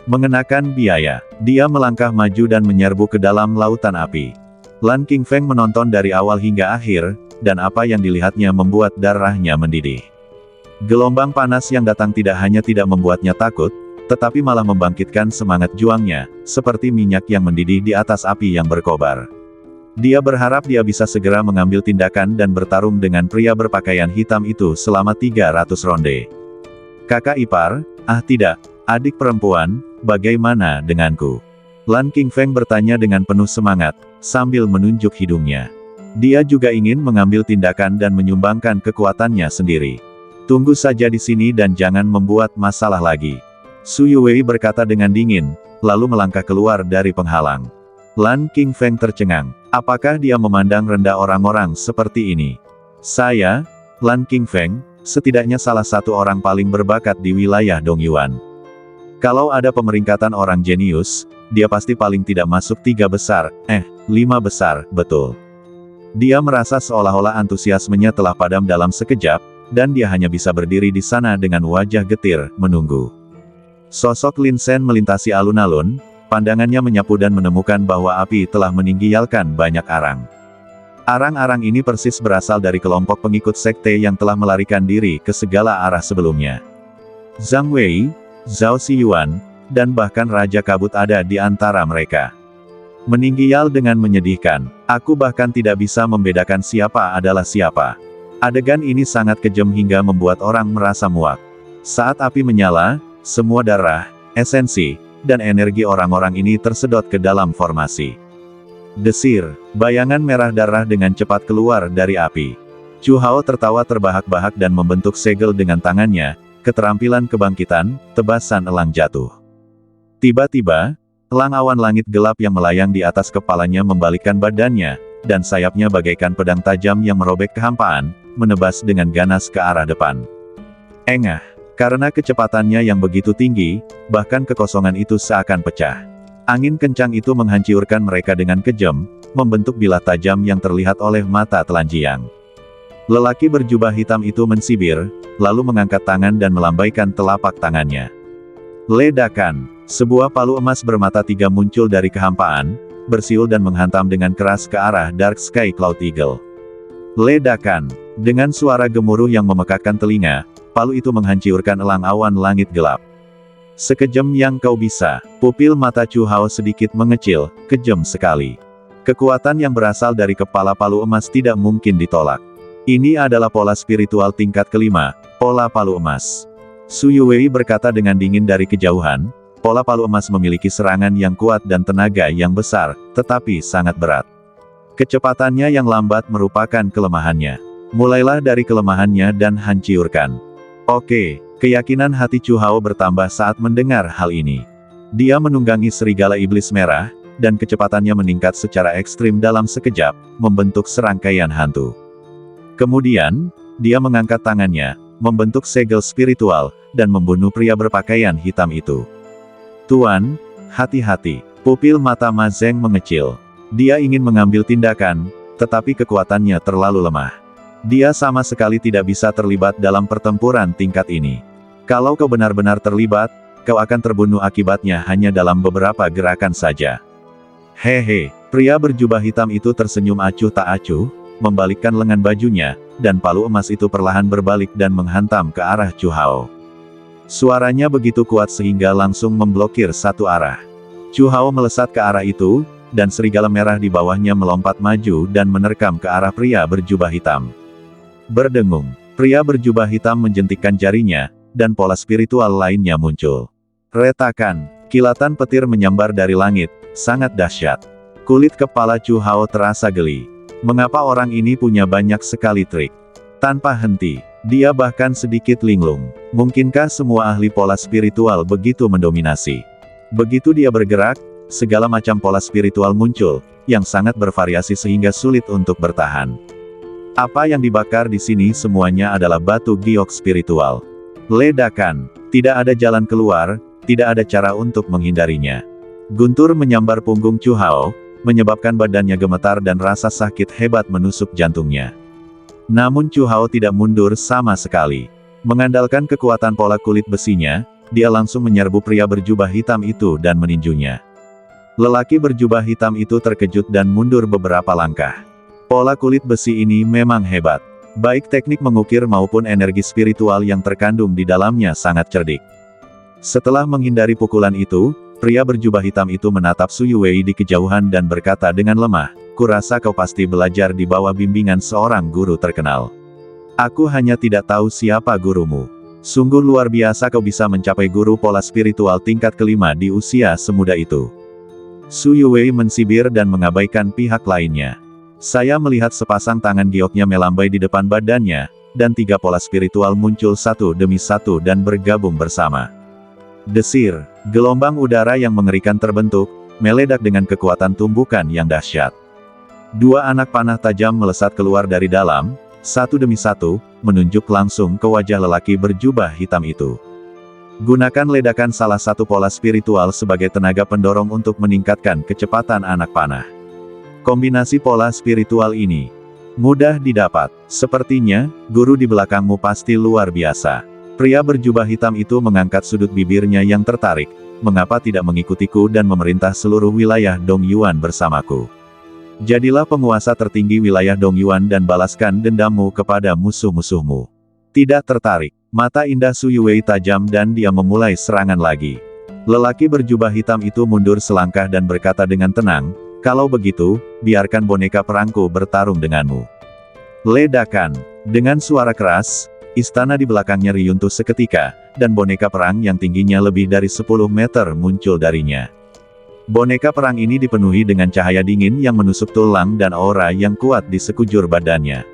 Mengenakan biaya, dia melangkah maju dan menyerbu ke dalam lautan api. Lan Qingfeng menonton dari awal hingga akhir, dan apa yang dilihatnya membuat darahnya mendidih. Gelombang panas yang datang tidak hanya tidak membuatnya takut, tetapi malah membangkitkan semangat juangnya, seperti minyak yang mendidih di atas api yang berkobar. Dia berharap dia bisa segera mengambil tindakan dan bertarung dengan pria berpakaian hitam itu selama 300 ronde. Kakak ipar, tidak. Adik perempuan, bagaimana denganku? Lan Qingfeng bertanya dengan penuh semangat, sambil menunjuk hidungnya. Dia juga ingin mengambil tindakan dan menyumbangkan kekuatannya sendiri. Tunggu saja di sini dan jangan membuat masalah lagi. Su Yuwei berkata dengan dingin, lalu melangkah keluar dari penghalang. Lan Qingfeng tercengang. Apakah dia memandang rendah orang-orang seperti ini? Saya, Lan Qingfeng, setidaknya salah satu orang paling berbakat di wilayah Dongyuan. Kalau ada pemeringkatan orang jenius, dia pasti paling tidak masuk 3 besar, 5 besar, betul. Dia merasa seolah-olah antusiasmenya telah padam dalam sekejap, dan dia hanya bisa berdiri di sana dengan wajah getir, menunggu. Sosok Lin Shen melintasi alun-alun, pandangannya menyapu dan menemukan bahwa api telah meninggalkan banyak arang. Arang-arang ini persis berasal dari kelompok pengikut sekte yang telah melarikan diri ke segala arah sebelumnya. Zhang Wei, Zhao Xiyuan, dan bahkan Raja Kabut ada di antara mereka. Meninggal dengan menyedihkan, aku bahkan tidak bisa membedakan siapa adalah siapa. Adegan ini sangat kejam hingga membuat orang merasa muak. Saat api menyala, semua darah, esensi, dan energi orang-orang ini tersedot ke dalam formasi. Desir, bayangan merah darah dengan cepat keluar dari api. Chu Hao tertawa terbahak-bahak dan membentuk segel dengan tangannya, keterampilan kebangkitan, tebasan elang jatuh. Tiba-tiba, elang awan langit gelap yang melayang di atas kepalanya membalikkan badannya, dan sayapnya bagaikan pedang tajam yang merobek kehampaan, menebas dengan ganas ke arah depan. Engah. Karena kecepatannya yang begitu tinggi, bahkan kekosongan itu seakan pecah. Angin kencang itu menghancurkan mereka dengan kejam, membentuk bilah tajam yang terlihat oleh mata telanjang. Lelaki berjubah hitam itu mensibir, lalu mengangkat tangan dan melambaikan telapak tangannya. Ledakan, sebuah palu emas bermata 3 muncul dari kehampaan, bersiul dan menghantam dengan keras ke arah Dark Sky Cloud Eagle. Ledakan, dengan suara gemuruh yang memekakkan telinga, palu itu menghancurkan elang awan langit gelap. Sekejam yang kau bisa, pupil mata Chu Hao sedikit mengecil, kejam sekali. Kekuatan yang berasal dari kepala palu emas tidak mungkin ditolak. Ini adalah pola spiritual tingkat kelima, pola palu emas. Su Yuwei berkata dengan dingin dari kejauhan, pola palu emas memiliki serangan yang kuat dan tenaga yang besar, tetapi sangat berat. Kecepatannya yang lambat merupakan kelemahannya. Mulailah dari kelemahannya dan hancurkan. Oke, keyakinan hati Chu Hao bertambah saat mendengar hal ini. Dia menunggangi serigala iblis merah, dan kecepatannya meningkat secara ekstrim dalam sekejap, membentuk serangkaian hantu. Kemudian, dia mengangkat tangannya, membentuk segel spiritual, dan membunuh pria berpakaian hitam itu. Tuan, hati-hati, pupil mata Ma Zeng mengecil. Dia ingin mengambil tindakan, tetapi kekuatannya terlalu lemah. Dia sama sekali tidak bisa terlibat dalam pertempuran tingkat ini. Kalau kau benar-benar terlibat, kau akan terbunuh akibatnya hanya dalam beberapa gerakan saja. Hehe, pria berjubah hitam itu tersenyum acuh tak acuh, membalikkan lengan bajunya, dan palu emas itu perlahan berbalik dan menghantam ke arah Chu Hao. Suaranya begitu kuat sehingga langsung memblokir satu arah. Chu Hao melesat ke arah itu, dan serigala merah di bawahnya melompat maju dan menerkam ke arah pria berjubah hitam. Berdengung, pria berjubah hitam menjentikkan jarinya, dan pola spiritual lainnya muncul. Retakan, kilatan petir menyambar dari langit, sangat dahsyat. Kulit kepala Chu Hao terasa geli. Mengapa orang ini punya banyak sekali trik? Tanpa henti, dia bahkan sedikit linglung. Mungkinkah semua ahli pola spiritual begitu mendominasi? Begitu dia bergerak, segala macam pola spiritual muncul, yang sangat bervariasi sehingga sulit untuk bertahan. Apa yang dibakar di sini semuanya adalah batu giok spiritual. Ledakan, tidak ada jalan keluar, tidak ada cara untuk menghindarinya. Guntur menyambar punggung Chu Hao, menyebabkan badannya gemetar dan rasa sakit hebat menusuk jantungnya. Namun Chu Hao tidak mundur sama sekali. Mengandalkan kekuatan pola kulit besinya, dia langsung menyerbu pria berjubah hitam itu dan meninjunya. Lelaki berjubah hitam itu terkejut dan mundur beberapa langkah. Pola kulit besi ini memang hebat. Baik teknik mengukir maupun energi spiritual yang terkandung di dalamnya sangat cerdik. Setelah menghindari pukulan itu, pria berjubah hitam itu menatap Su Yuwei di kejauhan dan berkata dengan lemah, kurasa kau pasti belajar di bawah bimbingan seorang guru terkenal. Aku hanya tidak tahu siapa gurumu. Sungguh luar biasa kau bisa mencapai guru pola spiritual tingkat kelima di usia semuda itu. Su Yuwei mensibir dan mengabaikan pihak lainnya. Saya melihat sepasang tangan gioknya melambai di depan badannya, dan 3 pola spiritual muncul satu demi satu dan bergabung bersama. Desir, gelombang udara yang mengerikan terbentuk, meledak dengan kekuatan tumbukan yang dahsyat. 2 anak panah tajam melesat keluar dari dalam, satu demi satu, menunjuk langsung ke wajah lelaki berjubah hitam itu. Gunakan ledakan salah satu pola spiritual sebagai tenaga pendorong untuk meningkatkan kecepatan anak panah. Kombinasi pola spiritual ini mudah didapat. Sepertinya, guru di belakangmu pasti luar biasa. Pria berjubah hitam itu mengangkat sudut bibirnya yang tertarik. Mengapa tidak mengikutiku dan memerintah seluruh wilayah Dongyuan bersamaku? Jadilah penguasa tertinggi wilayah Dongyuan dan balaskan dendammu kepada musuh-musuhmu. Tidak tertarik. Mata indah Su Yuwei tajam dan dia memulai serangan lagi. Lelaki berjubah hitam itu mundur selangkah dan berkata dengan tenang, "Kalau begitu, biarkan boneka perangku bertarung denganmu." Ledakan. Dengan suara keras, istana di belakangnya riyuntuh seketika, dan boneka perang yang tingginya lebih dari 10 meter muncul darinya. Boneka perang ini dipenuhi dengan cahaya dingin yang menusuk tulang dan aura yang kuat di sekujur badannya.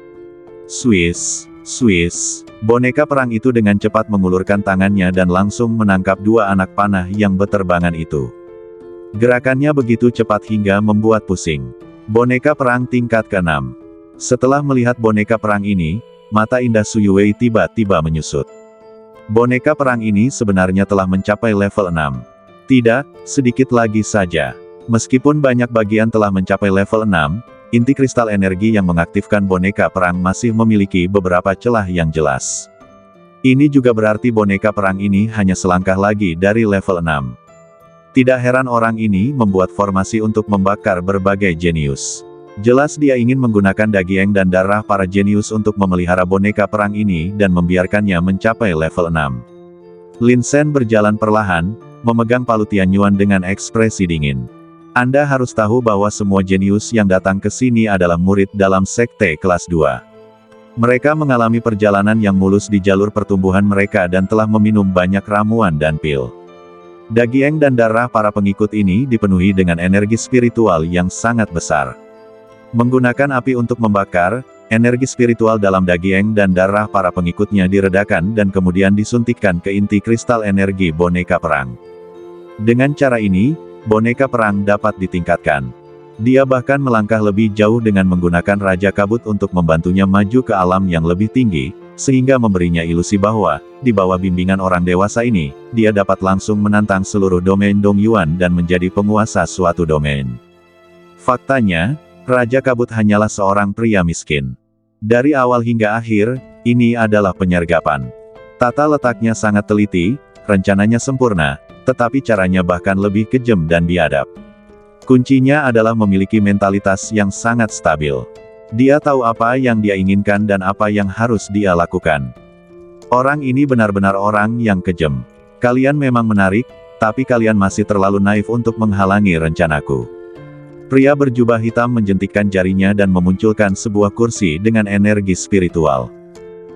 Swiss, Swiss. Boneka perang itu dengan cepat mengulurkan tangannya dan langsung menangkap 2 anak panah yang beterbangan itu. Gerakannya begitu cepat hingga membuat pusing. Boneka perang tingkat ke-6. Setelah melihat boneka perang ini, mata indah Su Yuwei tiba-tiba menyusut. Boneka perang ini sebenarnya telah mencapai level 6. Tidak, sedikit lagi saja. Meskipun banyak bagian telah mencapai level 6, inti kristal energi yang mengaktifkan boneka perang masih memiliki beberapa celah yang jelas. Ini juga berarti boneka perang ini hanya selangkah lagi dari level 6. Tidak heran orang ini membuat formasi untuk membakar berbagai jenius. Jelas dia ingin menggunakan daging dan darah para jenius untuk memelihara boneka perang ini dan membiarkannya mencapai level 6. Lin Shen berjalan perlahan, memegang palu Tianyuan dengan ekspresi dingin. Anda harus tahu bahwa semua jenius yang datang ke sini adalah murid dalam sekte kelas 2. Mereka mengalami perjalanan yang mulus di jalur pertumbuhan mereka dan telah meminum banyak ramuan dan pil. Daging dan darah para pengikut ini dipenuhi dengan energi spiritual yang sangat besar. Menggunakan api untuk membakar, energi spiritual dalam daging dan darah para pengikutnya diredakan dan kemudian disuntikkan ke inti kristal energi boneka perang. Dengan cara ini, boneka perang dapat ditingkatkan. Dia bahkan melangkah lebih jauh dengan menggunakan Raja Kabut untuk membantunya maju ke alam yang lebih tinggi, sehingga memberinya ilusi bahwa, di bawah bimbingan orang dewasa ini, dia dapat langsung menantang seluruh domain Dongyuan dan menjadi penguasa suatu domain. Faktanya, Raja Kabut hanyalah seorang pria miskin. Dari awal hingga akhir, ini adalah penyergapan. Tata letaknya sangat teliti, rencananya sempurna, tetapi caranya bahkan lebih kejam dan biadab. Kuncinya adalah memiliki mentalitas yang sangat stabil. Dia tahu apa yang dia inginkan dan apa yang harus dia lakukan. Orang ini benar-benar orang yang kejam. Kalian memang menarik, tapi kalian masih terlalu naif untuk menghalangi rencanaku. Pria berjubah hitam menjentikkan jarinya dan memunculkan sebuah kursi dengan energi spiritual.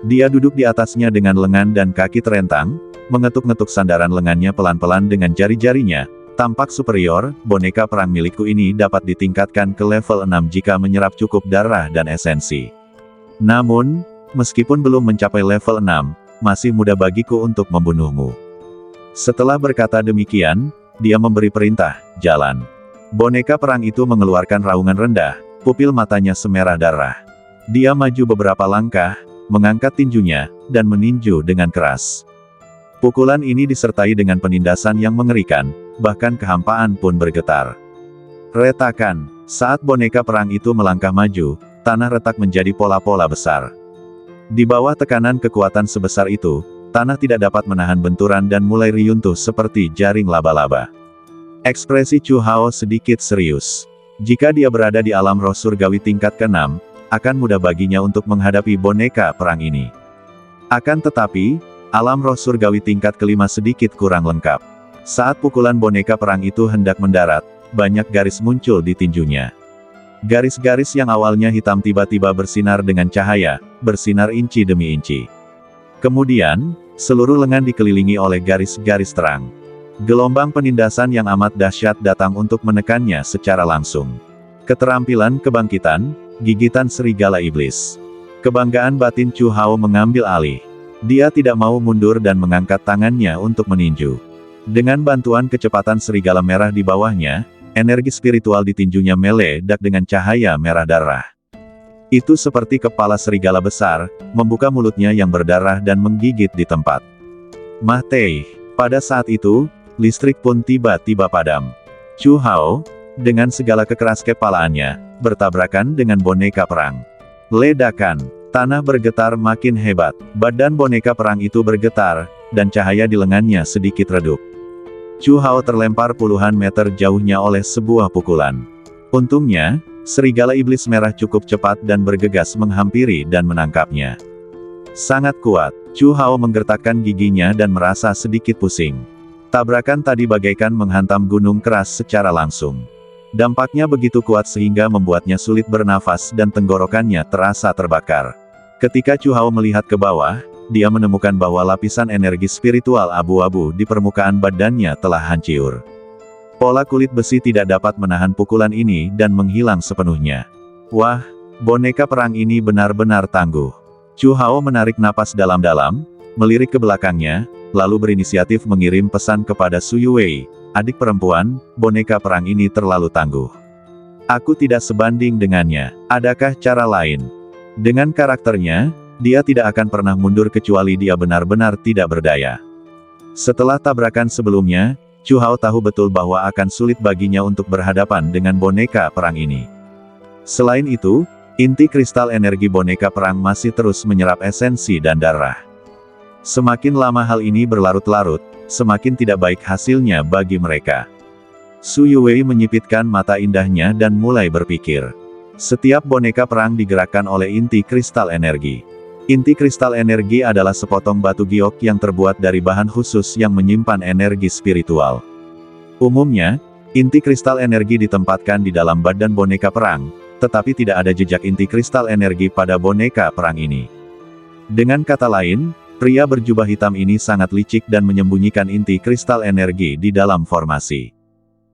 Dia duduk di atasnya dengan lengan dan kaki terentang, mengetuk-ngetuk sandaran lengannya pelan-pelan dengan jari-jarinya. Tampak superior, boneka perang milikku ini dapat ditingkatkan ke level 6 jika menyerap cukup darah dan esensi. Namun, meskipun belum mencapai level 6, masih mudah bagiku untuk membunuhmu. Setelah berkata demikian, dia memberi perintah, jalan. Boneka perang itu mengeluarkan raungan rendah, pupil matanya semerah darah. Dia maju beberapa langkah, mengangkat tinjunya, dan meninju dengan keras. Pukulan ini disertai dengan penindasan yang mengerikan, bahkan kehampaan pun bergetar. Retakan. Saat boneka perang itu melangkah maju, tanah retak menjadi pola-pola besar. Di bawah tekanan kekuatan sebesar itu, tanah tidak dapat menahan benturan dan mulai riyuntuh seperti jaring laba-laba. Ekspresi Chu Hao sedikit serius. Jika dia berada di alam roh surgawi tingkat ke-6, akan mudah baginya untuk menghadapi boneka perang ini. Akan tetapi, alam roh surgawi tingkat ke-5 sedikit kurang lengkap. Saat pukulan boneka perang itu hendak mendarat, banyak garis muncul di tinjunya. Garis-garis yang awalnya hitam tiba-tiba bersinar dengan cahaya, bersinar inci demi inci. Kemudian, seluruh lengan dikelilingi oleh garis-garis terang. Gelombang penindasan yang amat dahsyat datang untuk menekannya secara langsung. Keterampilan kebangkitan, gigitan serigala iblis. Kebanggaan batin Chu Hao mengambil alih. Dia tidak mau mundur dan mengangkat tangannya untuk meninju. Dengan bantuan kecepatan serigala merah di bawahnya, energi spiritual di tinjunya meledak dengan cahaya merah darah. Itu seperti kepala serigala besar, membuka mulutnya yang berdarah dan menggigit di tempat. Mah Tei. Pada saat itu, listrik pun tiba-tiba padam. Chu Hao, dengan segala kekeras kepalaannya, bertabrakan dengan boneka perang. Ledakan, tanah bergetar makin hebat, badan boneka perang itu bergetar, dan cahaya di lengannya sedikit redup. Chu Hao terlempar puluhan meter jauhnya oleh sebuah pukulan. Untungnya, serigala iblis merah cukup cepat dan bergegas menghampiri dan menangkapnya. Sangat kuat, Chu Hao menggertakkan giginya dan merasa sedikit pusing. Tabrakan tadi bagaikan menghantam gunung keras secara langsung. Dampaknya begitu kuat sehingga membuatnya sulit bernafas dan tenggorokannya terasa terbakar. Ketika Chu Hao melihat ke bawah, dia menemukan bahwa lapisan energi spiritual abu-abu di permukaan badannya telah hancur. Pola kulit besi tidak dapat menahan pukulan ini dan menghilang sepenuhnya. Wah, boneka perang ini benar-benar tangguh. Chu Hao menarik napas dalam-dalam, melirik ke belakangnya, lalu berinisiatif mengirim pesan kepada Su Yuwei, adik perempuan, boneka perang ini terlalu tangguh. Aku tidak sebanding dengannya, adakah cara lain? Dengan karakternya, dia tidak akan pernah mundur kecuali dia benar-benar tidak berdaya. Setelah tabrakan sebelumnya, Chu Hao tahu betul bahwa akan sulit baginya untuk berhadapan dengan boneka perang ini. Selain itu, inti kristal energi boneka perang masih terus menyerap esensi dan darah. Semakin lama hal ini berlarut-larut, semakin tidak baik hasilnya bagi mereka. Su Yuwei menyipitkan mata indahnya dan mulai berpikir. Setiap boneka perang digerakkan oleh inti kristal energi. Inti kristal energi adalah sepotong batu giok yang terbuat dari bahan khusus yang menyimpan energi spiritual. Umumnya, inti kristal energi ditempatkan di dalam badan boneka perang, tetapi tidak ada jejak inti kristal energi pada boneka perang ini. Dengan kata lain, pria berjubah hitam ini sangat licik dan menyembunyikan inti kristal energi di dalam formasi.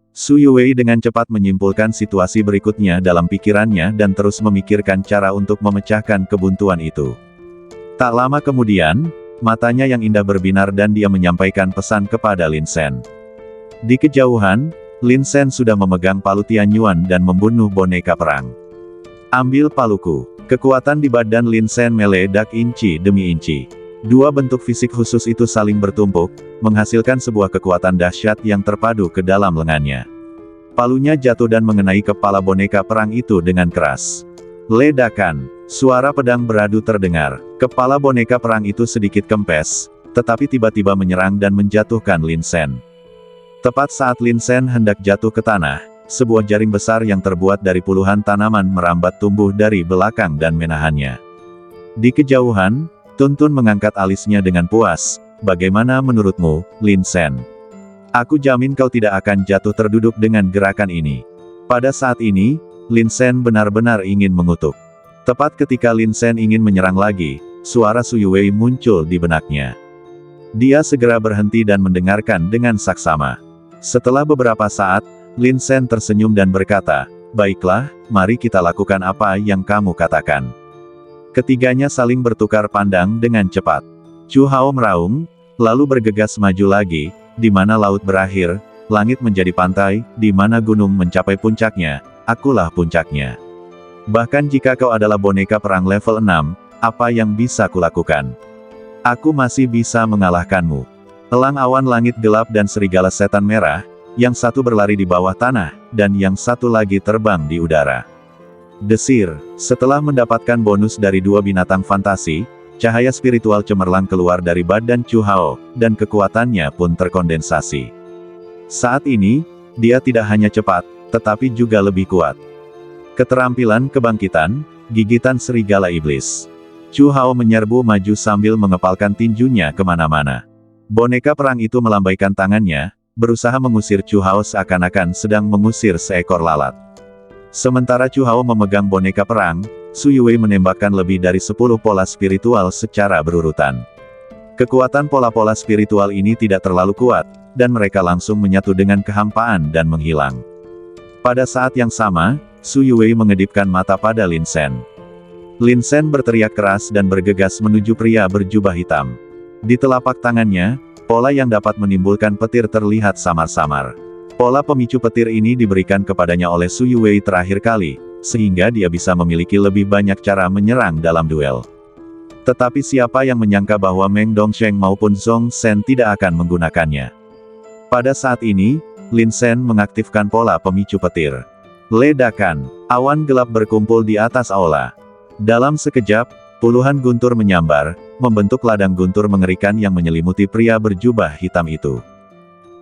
Su Yuwei dengan cepat menyimpulkan situasi berikutnya dalam pikirannya dan terus memikirkan cara untuk memecahkan kebuntuan itu. Tak lama kemudian, matanya yang indah berbinar dan dia menyampaikan pesan kepada Lin Sen. Di kejauhan, Lin Sen sudah memegang palu Tianyuan dan membunuh boneka perang. Ambil paluku. Kekuatan di badan Lin Sen meledak inci demi inci. Dua bentuk fisik khusus itu saling bertumpuk, menghasilkan sebuah kekuatan dahsyat yang terpadu ke dalam lengannya. Palunya jatuh dan mengenai kepala boneka perang itu dengan keras. Ledakan. Suara pedang beradu terdengar. Kepala boneka perang itu sedikit kempes, tetapi tiba-tiba menyerang dan menjatuhkan Lin Sen. Tepat saat Lin Sen hendak jatuh ke tanah, sebuah jaring besar yang terbuat dari puluhan tanaman merambat tumbuh dari belakang dan menahannya. Di kejauhan, Tun Tun mengangkat alisnya dengan puas. Bagaimana menurutmu, Lin Sen? Aku jamin kau tidak akan jatuh terduduk dengan gerakan ini. Pada saat ini, Lin Sen benar-benar ingin mengutuk. Tepat ketika Lin Sen ingin menyerang lagi, suara Su Yuwei muncul di benaknya. Dia segera berhenti dan mendengarkan dengan saksama. Setelah beberapa saat, Lin Sen tersenyum dan berkata, "Baiklah, mari kita lakukan apa yang kamu katakan." Ketiganya saling bertukar pandang dengan cepat. Chu Hao meraung, lalu bergegas maju lagi, di mana laut berakhir, langit menjadi pantai, di mana gunung mencapai puncaknya, akulah puncaknya. Bahkan jika kau adalah boneka perang level 6, apa yang bisa kulakukan? Aku masih bisa mengalahkanmu. Elang awan langit gelap dan serigala setan merah, yang satu berlari di bawah tanah, dan yang satu lagi terbang di udara. Desir, setelah mendapatkan bonus dari dua binatang fantasi, cahaya spiritual cemerlang keluar dari badan Chu Hao, dan kekuatannya pun terkondensasi. Saat ini, dia tidak hanya cepat, tetapi juga lebih kuat. Keterampilan kebangkitan, gigitan serigala iblis. Chu Hao menyerbu maju sambil mengepalkan tinjunya kemana-mana. Boneka perang itu melambaikan tangannya, berusaha mengusir Chu Hao seakan-akan sedang mengusir seekor lalat. Sementara Chu Hao memegang boneka perang, Su Yuwei menembakkan lebih dari 10 pola spiritual secara berurutan. Kekuatan pola-pola spiritual ini tidak terlalu kuat, dan mereka langsung menyatu dengan kehampaan dan menghilang. Pada saat yang sama, Su Yuwei mengedipkan mata pada Lin Sen. Lin Sen berteriak keras dan bergegas menuju pria berjubah hitam. Di telapak tangannya, pola yang dapat menimbulkan petir terlihat samar-samar. Pola pemicu petir ini diberikan kepadanya oleh Su Yuwei terakhir kali, sehingga dia bisa memiliki lebih banyak cara menyerang dalam duel. Tetapi siapa yang menyangka bahwa Meng Dongsheng maupun Zhong Shen tidak akan menggunakannya. Pada saat ini, Lin Sen mengaktifkan pola pemicu petir. Ledakan, awan gelap berkumpul di atas aula. Dalam sekejap, puluhan guntur menyambar, membentuk ladang guntur mengerikan yang menyelimuti pria berjubah hitam itu.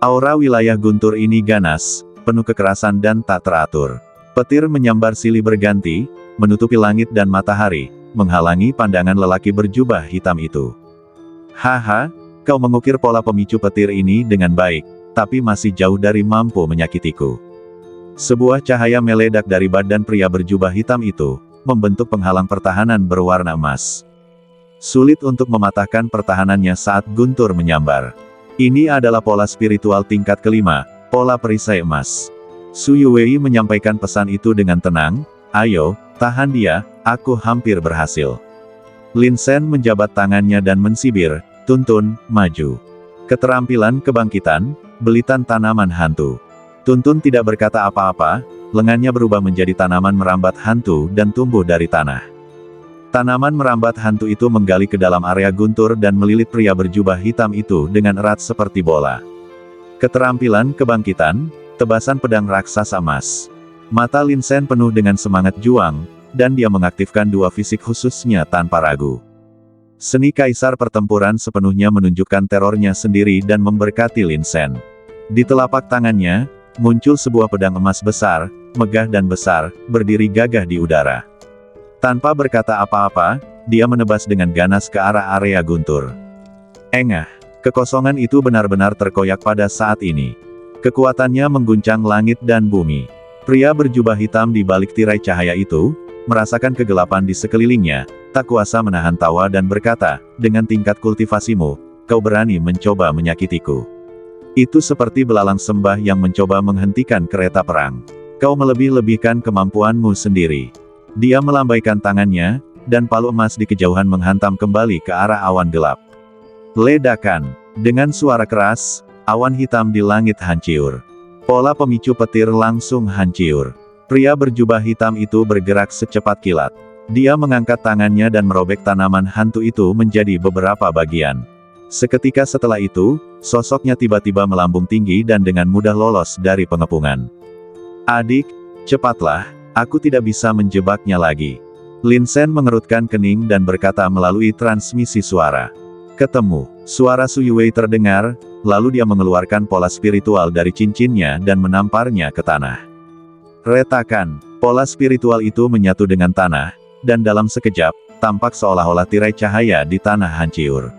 Aura wilayah guntur ini ganas, penuh kekerasan dan tak teratur. Petir menyambar silih berganti, menutupi langit dan matahari, menghalangi pandangan lelaki berjubah hitam itu. Haha, kau mengukir pola pemicu petir ini dengan baik, tapi masih jauh dari mampu menyakitiku. Sebuah cahaya meledak dari badan pria berjubah hitam itu, membentuk penghalang pertahanan berwarna emas. Sulit untuk mematahkan pertahanannya saat guntur menyambar. Ini adalah pola spiritual tingkat kelima, pola perisai emas. Su Yuwei menyampaikan pesan itu dengan tenang, ayo, tahan dia, aku hampir berhasil. Lin Sen menjabat tangannya dan mensibir, tuntun, maju. Keterampilan kebangkitan, belitan tanaman hantu. Tuntun tidak berkata apa-apa, lengannya berubah menjadi tanaman merambat hantu dan tumbuh dari tanah. Tanaman merambat hantu itu menggali ke dalam area guntur dan melilit pria berjubah hitam itu dengan erat seperti bola. Keterampilan kebangkitan, tebasan pedang raksasa emas. Mata Lin Sen penuh dengan semangat juang, dan dia mengaktifkan dua fisik khususnya tanpa ragu. Seni kaisar pertempuran sepenuhnya menunjukkan terornya sendiri dan memberkati Lin Sen. Di telapak tangannya, muncul sebuah pedang emas besar, megah dan besar, berdiri gagah di udara. Tanpa berkata apa-apa, dia menebas dengan ganas ke arah area guntur. Engah, kekosongan itu benar-benar terkoyak pada saat ini. Kekuatannya mengguncang langit dan bumi. Pria berjubah hitam di balik tirai cahaya itu, merasakan kegelapan di sekelilingnya, tak kuasa menahan tawa dan berkata, dengan tingkat kultivasimu, kau berani mencoba menyakitiku. Itu seperti belalang sembah yang mencoba menghentikan kereta perang. Kau melebih-lebihkan kemampuanmu sendiri. Dia melambaikan tangannya, dan palu emas di kejauhan menghantam kembali ke arah awan gelap. Ledakan. Dengan suara keras, awan hitam di langit hancur. Pola pemicu petir langsung hancur. Pria berjubah hitam itu bergerak secepat kilat. Dia mengangkat tangannya dan merobek tanaman hantu itu menjadi beberapa bagian. Seketika setelah itu, sosoknya tiba-tiba melambung tinggi dan dengan mudah lolos dari pengepungan. Adik, cepatlah. Aku tidak bisa menjebaknya lagi. Lin Sen mengerutkan kening dan berkata melalui transmisi suara. Ketemu. Suara Su Yuwei terdengar, lalu dia mengeluarkan pola spiritual dari cincinnya dan menamparnya ke tanah. Retakan. Pola spiritual itu menyatu dengan tanah, dan dalam sekejap, tampak seolah-olah tirai cahaya di tanah hancur.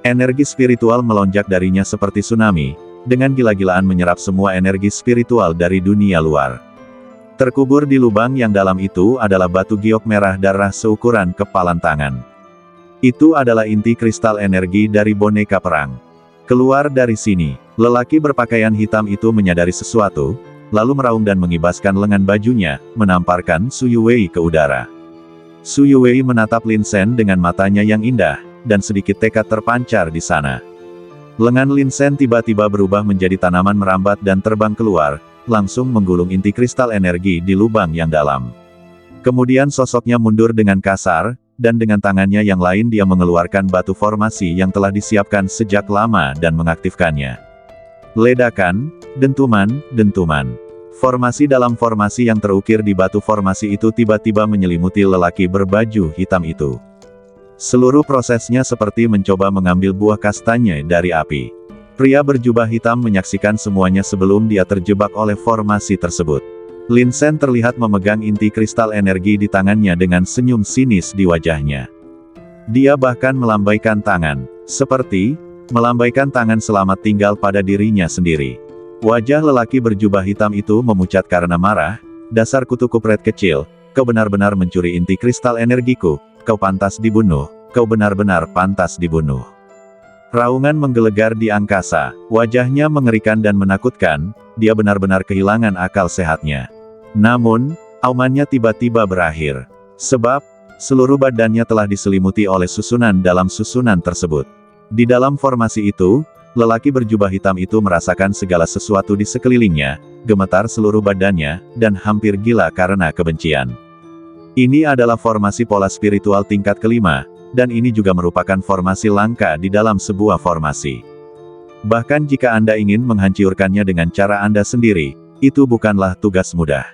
Energi spiritual melonjak darinya seperti tsunami, dengan gila-gilaan menyerap semua energi spiritual dari dunia luar. Terkubur di lubang yang dalam itu adalah batu giok merah darah seukuran kepalan tangan. Itu adalah inti kristal energi dari boneka perang. Keluar dari sini, lelaki berpakaian hitam itu menyadari sesuatu, lalu meraung dan mengibaskan lengan bajunya, menamparkan Su Yuwei ke udara. Su Yuwei menatap Lin Sen dengan matanya yang indah, dan sedikit tekad terpancar di sana. Lengan Lin Sen tiba-tiba berubah menjadi tanaman merambat dan terbang keluar, langsung menggulung inti kristal energi di lubang yang dalam. Kemudian sosoknya mundur dengan kasar, dan dengan tangannya yang lain dia mengeluarkan batu formasi yang telah disiapkan sejak lama dan mengaktifkannya. Ledakan, dentuman, dentuman. Formasi dalam formasi yang terukir di batu formasi itu tiba-tiba menyelimuti lelaki berbaju hitam itu. Seluruh prosesnya seperti mencoba mengambil buah kastanya dari api. Pria berjubah hitam menyaksikan semuanya sebelum dia terjebak oleh formasi tersebut. Lin Sen terlihat memegang inti kristal energi di tangannya dengan senyum sinis di wajahnya. Dia bahkan melambaikan tangan, seperti melambaikan tangan selamat tinggal pada dirinya sendiri. Wajah lelaki berjubah hitam itu memucat karena marah, Dasar kutu kupret kecil, kau benar-benar mencuri inti kristal energiku, kau pantas dibunuh, kau benar-benar pantas dibunuh. Raungan menggelegar di angkasa, wajahnya mengerikan dan menakutkan, dia benar-benar kehilangan akal sehatnya. Namun, aumannya tiba-tiba berakhir. Sebab, seluruh badannya telah diselimuti oleh susunan dalam susunan tersebut. Di dalam formasi itu, lelaki berjubah hitam itu merasakan segala sesuatu di sekelilingnya, gemetar seluruh badannya, dan hampir gila karena kebencian. Ini adalah formasi pola spiritual tingkat kelima, dan ini juga merupakan formasi langka di dalam sebuah formasi. Bahkan jika Anda ingin menghancurkannya dengan cara Anda sendiri, itu bukanlah tugas mudah.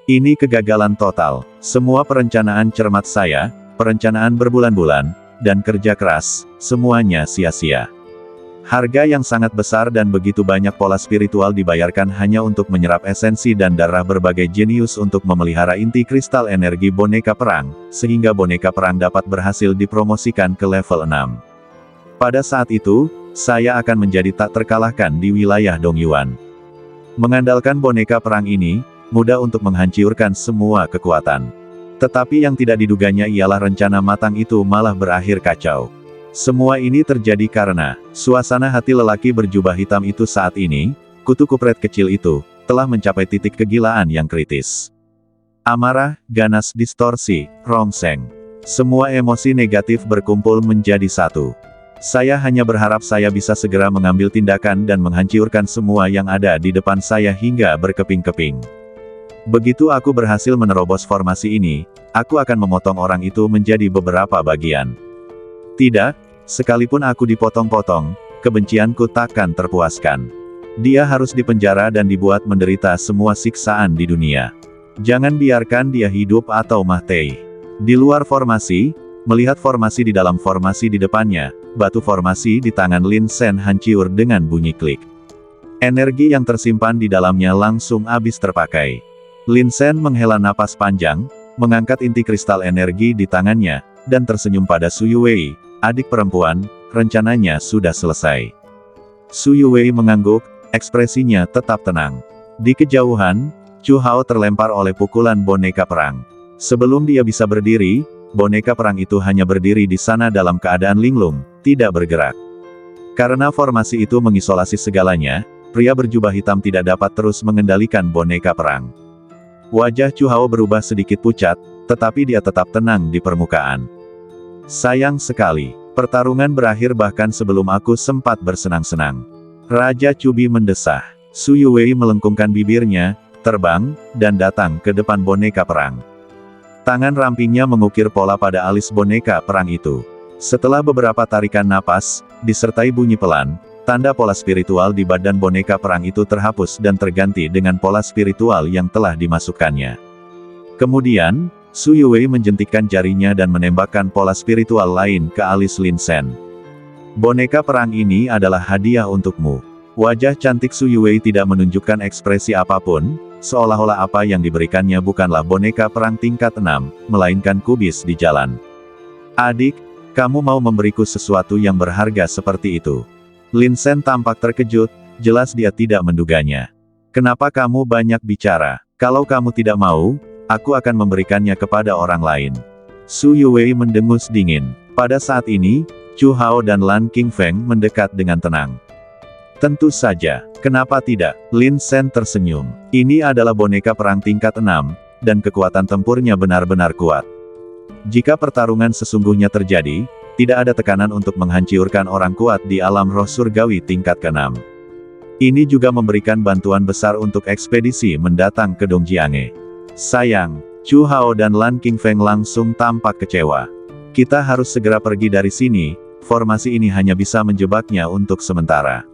Ini kegagalan total. Semua perencanaan cermat saya, perencanaan berbulan-bulan, dan kerja keras, semuanya sia-sia. Harga yang sangat besar dan begitu banyak pola spiritual dibayarkan hanya untuk menyerap esensi dan darah berbagai jenius untuk memelihara inti kristal energi boneka perang, sehingga boneka perang dapat berhasil dipromosikan ke level 6. Pada saat itu, saya akan menjadi tak terkalahkan di wilayah Dongyuan. Mengandalkan boneka perang ini, mudah untuk menghancurkan semua kekuatan. Tetapi yang tidak diduganya ialah rencana matang itu malah berakhir kacau. Semua ini terjadi karena, suasana hati lelaki berjubah hitam itu saat ini, kutu kupret kecil itu, telah mencapai titik kegilaan yang kritis. Amarah, ganas, distorsi, rongseng. Semua emosi negatif berkumpul menjadi satu. Saya hanya berharap saya bisa segera mengambil tindakan dan menghancurkan semua yang ada di depan saya hingga berkeping-keping. Begitu aku berhasil menerobos formasi ini, aku akan memotong orang itu menjadi beberapa bagian. Tidak, sekalipun aku dipotong-potong, kebencianku takkan terpuaskan. Dia harus dipenjara dan dibuat menderita semua siksaan di dunia. Jangan biarkan dia hidup atau mati. Di luar formasi, melihat formasi di dalam formasi di depannya, batu formasi di tangan Lin Sen hancur dengan bunyi klik. Energi yang tersimpan di dalamnya langsung habis terpakai. Lin Sen menghela napas panjang, mengangkat inti kristal energi di tangannya, dan tersenyum pada Su Yuwei, adik perempuan, rencananya sudah selesai. Su Yuwei mengangguk, ekspresinya tetap tenang. Di kejauhan, Chu Hao terlempar oleh pukulan boneka perang. Sebelum dia bisa berdiri, boneka perang itu hanya berdiri di sana dalam keadaan linglung, tidak bergerak. Karena formasi itu mengisolasi segalanya, pria berjubah hitam tidak dapat terus mengendalikan boneka perang. Wajah Chu Hao berubah sedikit pucat, tetapi dia tetap tenang di permukaan. Sayang sekali, pertarungan berakhir bahkan sebelum aku sempat bersenang-senang. Raja Cubi mendesah. Su Yuwei melengkungkan bibirnya, terbang, dan datang ke depan boneka perang. Tangan rampingnya mengukir pola pada alis boneka perang itu. Setelah beberapa tarikan napas, disertai bunyi pelan, tanda pola spiritual di badan boneka perang itu terhapus dan terganti dengan pola spiritual yang telah dimasukkannya. Kemudian, Su Yuwei menjentikkan jarinya dan menembakkan pola spiritual lain ke alis Lin Sen. Boneka perang ini adalah hadiah untukmu. Wajah cantik Su Yuwei tidak menunjukkan ekspresi apapun, seolah-olah apa yang diberikannya bukanlah boneka perang tingkat 6, melainkan kubis di jalan. Adik, kamu mau memberiku sesuatu yang berharga seperti itu? Lin Sen tampak terkejut, jelas dia tidak menduganya. Kenapa kamu banyak bicara? Kalau kamu tidak mau, aku akan memberikannya kepada orang lain. Su Yuwei mendengus dingin. Pada saat ini, Chu Hao dan Lan Qingfeng mendekat dengan tenang. Tentu saja, kenapa tidak? Lin Sen tersenyum. Ini adalah boneka perang tingkat 6, dan kekuatan tempurnya benar-benar kuat. Jika pertarungan sesungguhnya terjadi, tidak ada tekanan untuk menghancurkan orang kuat di alam roh surgawi tingkat ke-6. Ini juga memberikan bantuan besar untuk ekspedisi mendatang ke Dongjiange. Sayang, Chu Hao dan Lan Qingfeng langsung tampak kecewa. Kita harus segera pergi dari sini, formasi ini hanya bisa menjebaknya untuk sementara.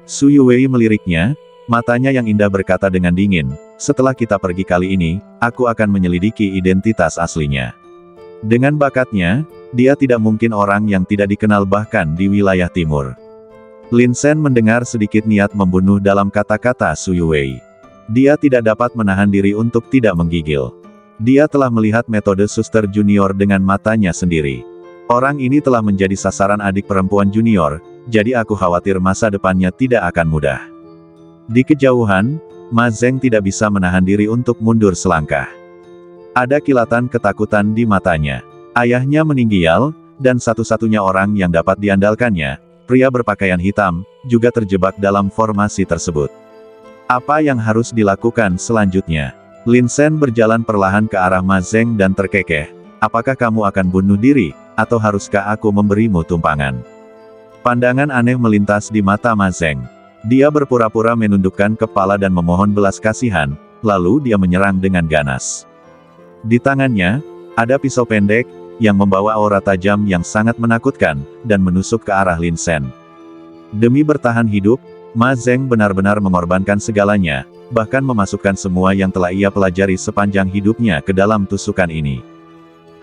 Su Yuwei meliriknya, matanya yang indah berkata dengan dingin, setelah kita pergi kali ini, aku akan menyelidiki identitas aslinya. Dengan bakatnya, dia tidak mungkin orang yang tidak dikenal bahkan di wilayah timur. Lin Sen mendengar sedikit niat membunuh dalam kata-kata Su Yuwei. Dia tidak dapat menahan diri untuk tidak menggigil. Dia telah melihat metode suster junior dengan matanya sendiri. Orang ini telah menjadi sasaran adik perempuan junior, jadi aku khawatir masa depannya tidak akan mudah. Di kejauhan, Ma Zeng tidak bisa menahan diri untuk mundur selangkah. Ada kilatan ketakutan di matanya. Ayahnya meninggal, dan satu-satunya orang yang dapat diandalkannya, pria berpakaian hitam, juga terjebak dalam formasi tersebut. Apa yang harus dilakukan selanjutnya? Lin Sen berjalan perlahan ke arah Ma Zeng dan terkekeh. Apakah kamu akan bunuh diri, atau haruskah aku memberimu tumpangan? Pandangan aneh melintas di mata Ma Zeng. Dia berpura-pura menundukkan kepala dan memohon belas kasihan, lalu dia menyerang dengan ganas. Di tangannya, ada pisau pendek, yang membawa aura tajam yang sangat menakutkan, dan menusuk ke arah Lin Sen. Demi bertahan hidup, Ma Zeng benar-benar mengorbankan segalanya, bahkan memasukkan semua yang telah ia pelajari sepanjang hidupnya ke dalam tusukan ini.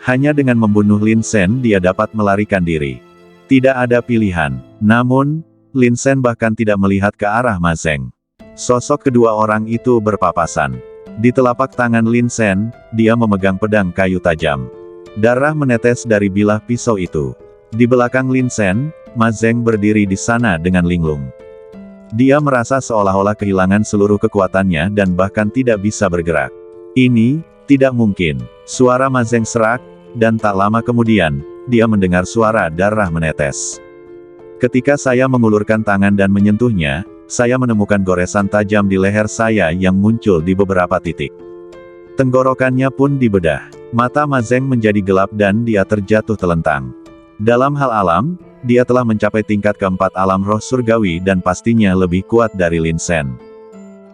Hanya dengan membunuh Lin Sen dia dapat melarikan diri. Tidak ada pilihan. Namun, Lin Sen bahkan tidak melihat ke arah Ma Zeng. Sosok kedua orang itu berpapasan. Di telapak tangan Lin Sen, dia memegang pedang kayu tajam. Darah menetes dari bilah pisau itu. Di belakang Lin Sen, Ma Zeng berdiri di sana dengan linglung. Dia merasa seolah-olah kehilangan seluruh kekuatannya dan bahkan tidak bisa bergerak. Ini tidak mungkin. Suara Ma Zeng serak, dan tak lama kemudian, dia mendengar suara darah menetes. Ketika saya mengulurkan tangan dan menyentuhnya, saya menemukan goresan tajam di leher saya yang muncul di beberapa titik. Tenggorokannya pun dibedah. Mata Ma Zeng menjadi gelap dan dia terjatuh telentang. Dalam hal alam, dia telah mencapai tingkat keempat alam roh surgawi dan pastinya lebih kuat dari Lin Sen.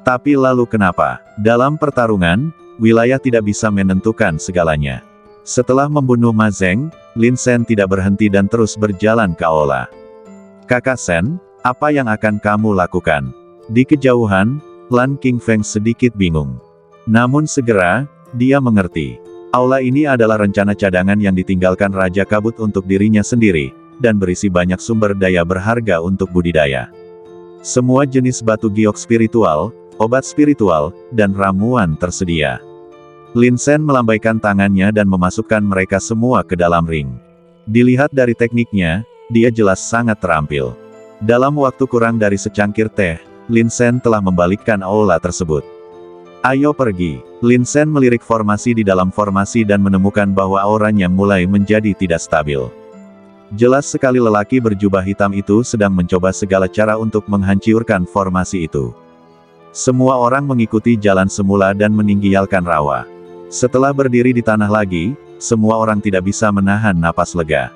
Tapi lalu kenapa? Dalam pertarungan, wilayah tidak bisa menentukan segalanya. Setelah membunuh Ma Zeng, Lin Sen tidak berhenti dan terus berjalan ke aula. Kakak Sen, apa yang akan kamu lakukan? Di kejauhan, Lan Qingfeng sedikit bingung. Namun segera, dia mengerti. Aula ini adalah rencana cadangan yang ditinggalkan Raja Kabut untuk dirinya sendiri, dan berisi banyak sumber daya berharga untuk budidaya. Semua jenis batu giok spiritual, obat spiritual, dan ramuan tersedia. Lin Sen melambaikan tangannya dan memasukkan mereka semua ke dalam ring. Dilihat dari tekniknya, dia jelas sangat terampil. Dalam waktu kurang dari secangkir teh, Lin Sen telah membalikkan aula tersebut. Ayo pergi. Lin Sen melirik formasi di dalam formasi dan menemukan bahwa auranya mulai menjadi tidak stabil. Jelas sekali lelaki berjubah hitam itu sedang mencoba segala cara untuk menghancurkan formasi itu. Semua orang mengikuti jalan semula dan meninggalkan rawa. Setelah berdiri di tanah lagi, semua orang tidak bisa menahan napas lega.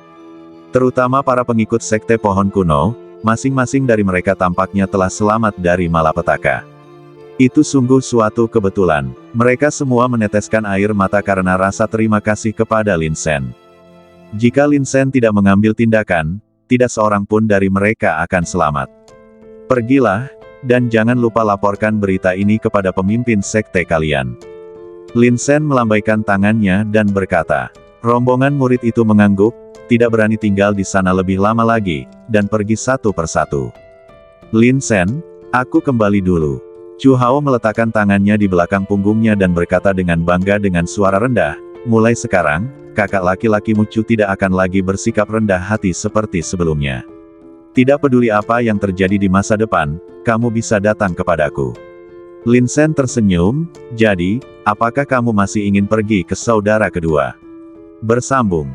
Terutama para pengikut sekte pohon kuno, masing-masing dari mereka tampaknya telah selamat dari malapetaka. Itu sungguh suatu kebetulan. Mereka semua meneteskan air mata karena rasa terima kasih kepada Lin Sen. Jika Lin Sen tidak mengambil tindakan, tidak seorang pun dari mereka akan selamat. Pergilah, dan jangan lupa laporkan berita ini kepada pemimpin sekte kalian. Lin Sen melambaikan tangannya dan berkata. Rombongan murid itu mengangguk, tidak berani tinggal di sana lebih lama lagi, dan pergi satu persatu. Lin Sen, aku kembali dulu. Chu Hao meletakkan tangannya di belakang punggungnya dan berkata dengan bangga dengan suara rendah, mulai sekarang, kakak laki-lakimu Chu tidak akan lagi bersikap rendah hati seperti sebelumnya. Tidak peduli apa yang terjadi di masa depan, kamu bisa datang kepadaku. Lin Sen tersenyum, jadi, apakah kamu masih ingin pergi ke saudara kedua? Bersambung.